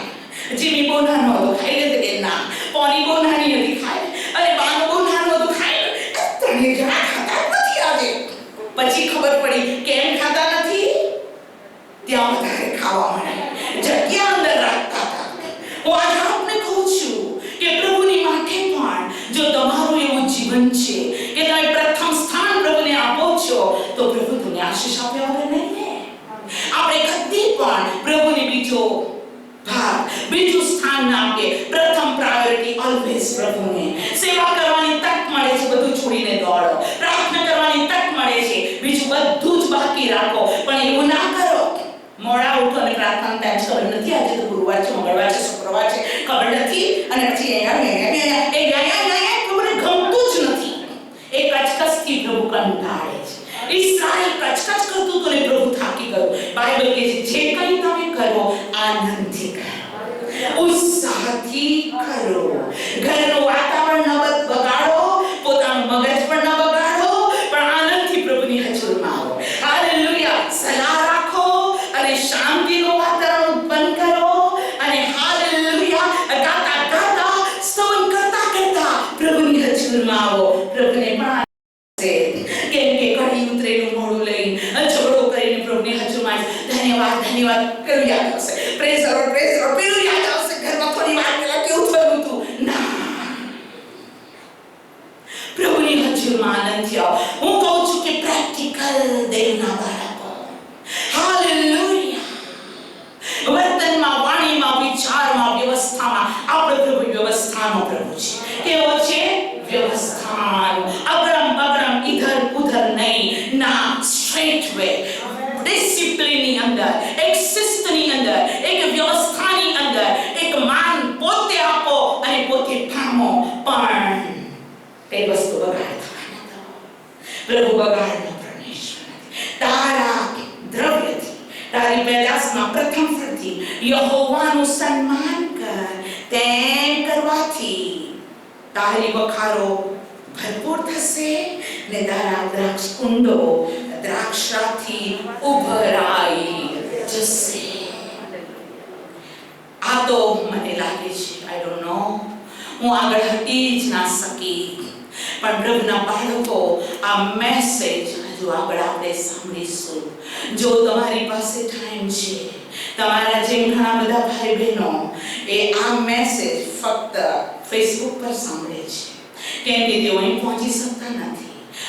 જીમી બહુ નાનો હતો, ખાઈ લેતો કે ના, પોની બહુ નાની હતી, ખાઈ, અને બાનો બહુ નાનો હતો, ખાઈ, ત્રણે જણા ખાતા નથી આજે. પછી ખબર પડી કેમ ખાતા નથી, ત્યાં વધારે ખાવા મળે, જગ્યા અંદર રાખતા હતા. હું આજે આપને કહું છું કે પ્રભુની માટે પણ જો તમારું એવું જીવન છે કે તમે પ્રથમ સ્થાન પ્રભુને આપો છો, તો પ્રભુ તમને આશીષ આપ્યા વગર નહીં. આપણે કદી પણ પ્રભુને બીજો બીજું સ્થાન ના આપીએ. પ્રથમ પ્રાયોરિટી ઓલવેઝ પ્રભુને. સેવા કરવાની તક મળે છે, બધું છોડીને દોડો. પ્રાર્થના કરવાની તક મળે છે, બીજું બધું જ બાકી રાખો. પણ એવું ના કરો મોડા ઉઠો અને પ્રાર્થના ટાઈમ ખબર નથી, આજે તો ગુરુવાર છે, મંગળવાર છે, શુક્રવાર છે, ખબર નથી, અને પછી પ્રભુને ગમતું જ નથી. એ કચકચથી પ્રભુ કંટાળે છે. ઇસ્રાએલ કચકચ કરતું તો ને પ્રભુ થાકી ગયો. બાઇબલ કહે છે જે કંઈ તમે કરો આનંદથી કરો, ઉત્સાહથી કરો. ઘરનું વાતાવરણ ન બગાડો, પોતાનું મગજ પણ ન બગાડો, પણ આનંદથી પ્રભુની હજુરમાં આવો. હાલેલુયા. સલાહ રાખો અને શાંતિનું વાતાવરણ ઉત્પન્ન કરો અને હાલેલુયા ગાતા ગાતા સ્તવન કરતા કરતા પ્રભુની હજુરમાં આવો. પ્રભુને પણ કેમ કે કડી ઉતરેલું મોઢું લઈ ઝઘડો કરીને પ્રભુની હજુરમાં ધન્યવાદ ધન્યવાદ કર્યું યાદ આવશે. Praise the lord, praise the lord પેલું યાદ આવશે. ઘરમાં થોડી વાર પહેલા કેવું થયું હતું. ના, પ્રભુની હજુરમાં આનંદથી આવો. હું કહું છું કે પ્રેક્ટિકલ દેવના બાળકો હાલેલુયા વર્તનમાં, વાણીમાં, વિચારમાં, વ્યવસ્થામાં આપણે પ્રભુ વ્યવસ્થાનો પ્રભુ છે. કેવો છે? વ્યવસ્થાનો. અગરમ બગરમ ઇધર ઉધર નહીં, ના, સ્ટ્રેટ વે. ડિસિપ્લિનની અંદર, એક શિસ્તની અંદર, એક વ્યવસ્થાની અંદર, એક માન પોતે આપો અને પોતે પામો. પણ તે વસ્તુ બગાડ થવાના દો. પ્રભુ બગાડનો પરમેશ્વર નથી. તારા દ્રવ્યથી, તારી પેદાશમાં પ્રથમ ફળથી યહોવાનું સન્માન કર. તેમ કરવાથી તારી વખારો ભરપૂર થશે ને તારા દ્રાક્ષ કુંડો દ્રાક્ષાથી ઉભરાઈ જશે. આ તો મને લાગે છે, આઈ ડોન્ટ નો, હું આગળ હટી જ ના શકી. પણ પ્રભુના બાળકો, આ મેસેજ હજુ આગળ આપણે સાંભળીશું. જો તમારી પાસે ટાઈમ છે, તમારા જેમ ઘણા બધા ભાઈ બહેનો એ આ મેસેજ ફક્ત ફેસબુક પર સાંભળે છે, કેમ કે તેઓ અહીં પહોંચી શકતા નથી.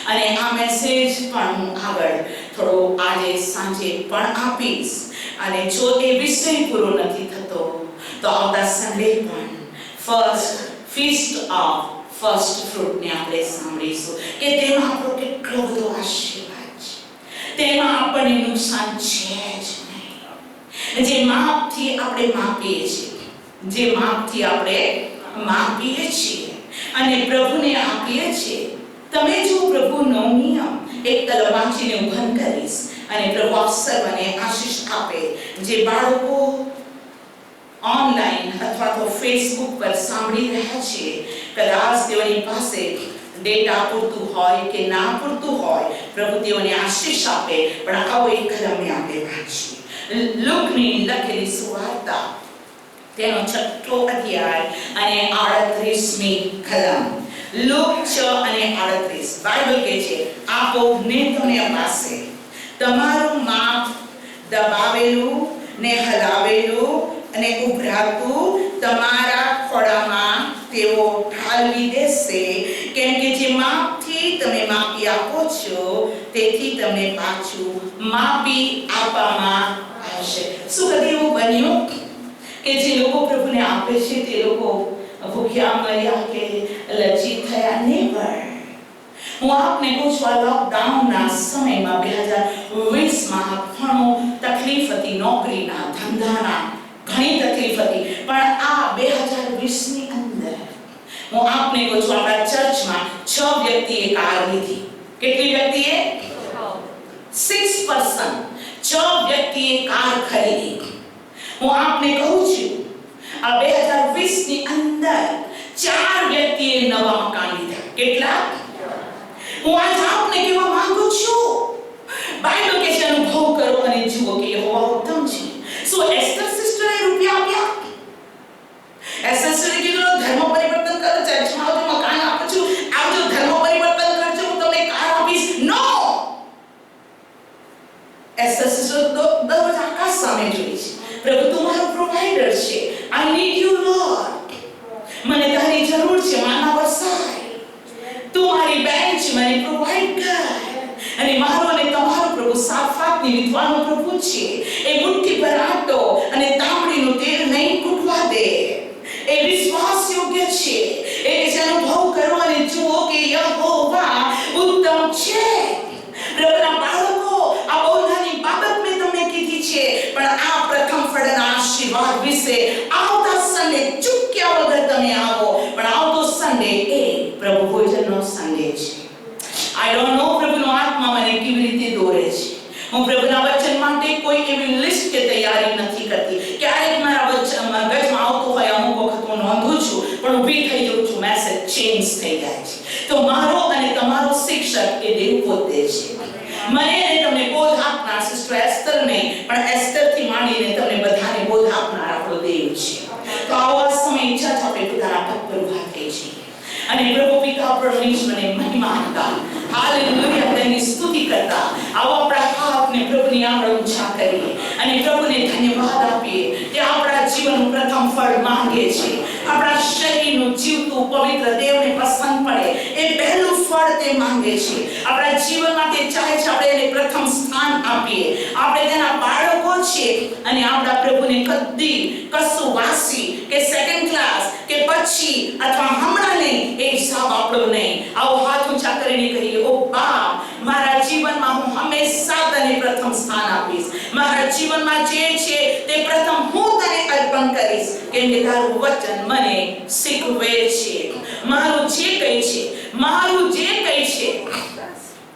અને આ મેસેજ પણ હું આગળ થોડો આજે સાંજે પણ આપીશ. અને જો એ વિષય પૂરો નથી થતો તો આવતા સન્ડે પણ ફર્સ્ટ ફીસ્ટ ઓફ ફર્સ્ટ ફ્રૂટને આપણે સાંભળીશું કે તેમાં આપણો કેટલો બધો આશીર્વાદ છે, તેમાં આપણને નુકસાન છે જ નહીં. જે માપથી આપણે માપીએ છીએ, જે માપથી આપણે માપીએ છીએ અને પ્રભુને આપીએ છીએ. તમે જો પ્રભુનો નિયમ એક તરફ વાંચીને હું બંધ કરીશ અને પ્રભુ આપ સર્વને આશીષ આપે. જે બાળકો ઓનલાઈન અથવા તો ફેસબુક પર સાંભળી રહ્યા છે, કદાચ તેઓની પાસે ડેટા પૂરતું હોય કે ના પૂરતું હોય, પ્રભુ તેઓને આશીષ આપે. પણ આવો એક કલમને આપણે વાંચીએ. લુકની લખેલી સુવાર્તા તેનો 6 અધ્યાય અને 38મી કલમ. લુક 6 અને 38. બાઇબલ કહે છે, આપો ને તમને અપાશે, તમારું માપ દબાવેલું ને હલાવેલું અને ઉભરાતું તમારા ખોળામાં તેઓ ઠાલવી દેશે. કેમ કે જે માપથી તમે માપી આપો છો તેથી તમને પાછું માપી આપવામાં આવશે. શું કદી એવું બન્યું કે જે લોકો પ્રભુને આપે છે તે લોકો ભૂખ્યા મર્યા કે લજ્જિત થયા? નેવર. હું આપને કહું છું, આ લોકડાઉનના સમયમાં 2020માં ઘણો તકલીફ હતી, નોકરીના, ધંધાના ઘણી તકલીફ હતી. પણ આ 2020ની અંદર હું આપને કહું છું, આપણા ચર્ચમાં 6 વ્યક્તિએ કાર લીધી. કેટલી વ્યક્તિએ? 6 પર્સન, 6 વ્યક્તિએ કાર ખરીદી. હું આપને કહું છું, આ 2020ની અંદર 4 વ્યક્તિએ નવા મકાન લીધા. કેટલા? હું આજ આપને કહેવા માંગુ છું, બાઇબલ કહે છે અનુભવ કરો અને જુઓ કે યહોવા ઉત્તમ છે. શું એસ્તર સિસ્ટરે રૂપિયા આપ્યા? એસ્તર સિસ્ટરે કીધું ધર્મ પરિવર્તન કરો, ચર્ચમાં આવજો, મકાન આપું છું, આવજો, ધર્મ પરિવર્તન કરજો, હું તમને કાર આપીશ. નો. એસ્તર સિસ્ટર દરરોજ આકાશ સામે જોઈ છે. પ્રભુ તું મારો પ્રોવાઇડર છે. I need you lord. મને તારી જરૂર છે. માના વરસાય. તું મારી બેન છે, મને પ્રોવાઇડ કર. અને મારો અને તમારો પ્રભુ સાફાતની વિધવાનો પ્રભુ છે. એ મુઠ્ઠી પર આટો અને તાંબડીનું તેલ નહીં કૂટવા દે. યોગ્ય છે. એ જે અનુભવ કરો અને જુઓ કે યહોવા ઉત્તમ છે. પ્રભુના બાળકો, આ બહુ નાની બાબત મેં તમને કીધી છે, પણ આ પ્રથમ ફળના આશીર્વાદ વિશે આવતા સન્ડે ચૂક્યા વગર તમે આવો. પણ આવતો સન્ડે એ પ્રભુ ભોજનનો સન્ડે છે. આઈ ડોન્ટ નો પ્રભુનો આત્મા મને કેવી રીતે દોરે છે. હું પ્રભુના વચન માટે કોઈ એવી લિસ્ટ કે તૈયારી નથી કરતી. ક્યારેક મારા મગજમાં આવતું હોય, અમુક વખત હું નોંધું છું, પણ ઊભી થઈ જાઉં છું, મેસેજ ચેન્જ થઈ જાય છે. તો મારો અને તમારો શિક્ષક એ દેવ પોતે છે. મને અને તમને બોધ આપનાર સિસ્ટર એસ્તર નહીં, પણ એસ્તરથી માંડીને તમને બધાને બોધ આપનાર આપણો દેવ છે. તો આવો આ સમય ઈચ્છા છે આપણે પોતાના પગ પર ઉભા થઈ જઈએ અને પ્રભુ પિતા પરમેશ્વરને મહિમા આપતા, હાલેલુયા, તેની સ્તુતિ કરતા આવો આપણા હાથને પ્રભુની આગળ ઊંચા કરીએ અને પ્રભુને ધન્યવાદ આપીએ કે આપણા જીવનનું પ્રથમ ફળ માંગે છે. આપણા શરીરનું જીવતું પવિત્ર દેવને પસંદ પડે એ પહેલું ફળ તે માંગે છે. આપણા જીવનમાં તે ચાહે છે આપણે એને પ્રથમ સ્થાન આપીએ. આપણે તેના બાળકો છીએ અને આપણા પ્રભુને કદી કશું વાસી કે સેકન્ડ ક્લાસ કે પછી અથવા હમણાં નહીં એ હિસાબ આપણો નહીં. આવો હાથ ઊંચા કરીને કહીએ, ઓ બાપ, મારા જીવનમાં હું હંમેશા તને પ્રથમ સ્થાન આપીશ. મારા જીવનમાં જે છે તે પ્રથમ હું તને અર્પણ કરીશ, કેમ કે તારું વચન મને શીખવે છે. મારું જે કંઈ છે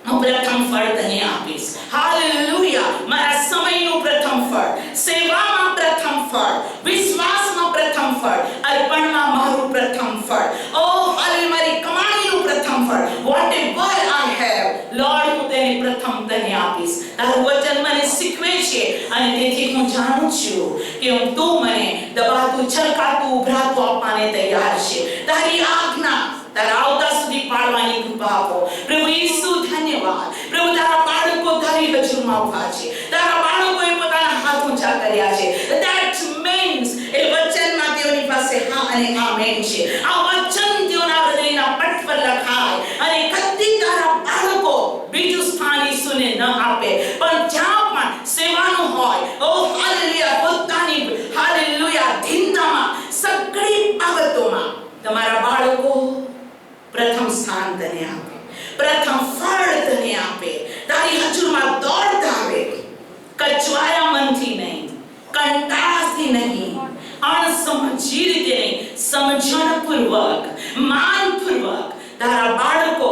હું પ્રથમ ફળ તને આપીશ. હાલેલુયા. મારા સમયનું પ્રથમ ફળ, સેવામાં પ્રથમ ફળ, વિશ્વાસમાં પ્રથમ ફળ, અર્પણમાં મારું પ્રથમ ફળ, ઓ હાલે મારી કમાણીનું પ્રથમ ફળ, whatever I have, Lord, હું તેને પ્રથમ તને આપીશ. તારું વચન મને શીખવે છે અને તેથી હું જાણું છું કે તું મને દબાતું, છલકાતું, ઉભરાતું આપવાને તૈયાર છે. તારી આજ્ઞા તારા આવતા સુધી પાડવાની કૃપા આપો. પ્રભુ ઈસુ ધન્યવાદ. પ્રભુ તારા બાળકો તારી હજુરમાં ઉભા છે. તારા બાળકોએ પોતાના હાથ ઊંચા કર્યા છે. That means એ વચનમાં તેઓની પાસે હા અને આમેન છે. આ વચન તેઓના હૃદયના પટ પર લખાય અને કદી તારા બાળકો બીજું સ્થાન ઈસુને ન આપે, પણ જ્યાં પણ સેવાનું હોય, ઓ હાલેલુયા, પોતાની હાલેલુયા ધીનતામાં સગળી બાબતોમાં તમારા બાળકો પ્રથમ સ્થાન તને આપે, પ્રથમ ફળ તને આપે, તારી હજુરમાં દોડતા આવે, કચવાયા મનથી નહીં, કંટાળાથી નહીં, અણસમજી રીતે નહીં, સમજણપૂર્વક, માનપૂર્વક તારા બાળકો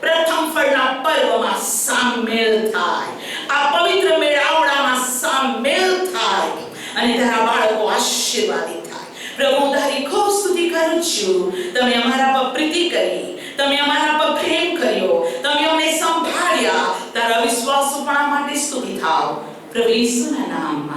પ્રથમ ફળના પર્વમાં સામેલ થાય, આ પવિત્ર મેળાવડામાં સામેલ થાય અને તારા બાળકો આશીર્વાદિત થાય. પ્રભુ, તારી ખૂબ સ્તુતિ કરું છું. તમે અમારા પર પ્રીતિ કરી, તમે અમારા પર પ્રેમ કર્યો, તમે અમને સંભાળ્યા. તારા વિશ્વાસુપણા માટે સ્તુતિ થાવ પ્રભુ ઈસુના નામમાં.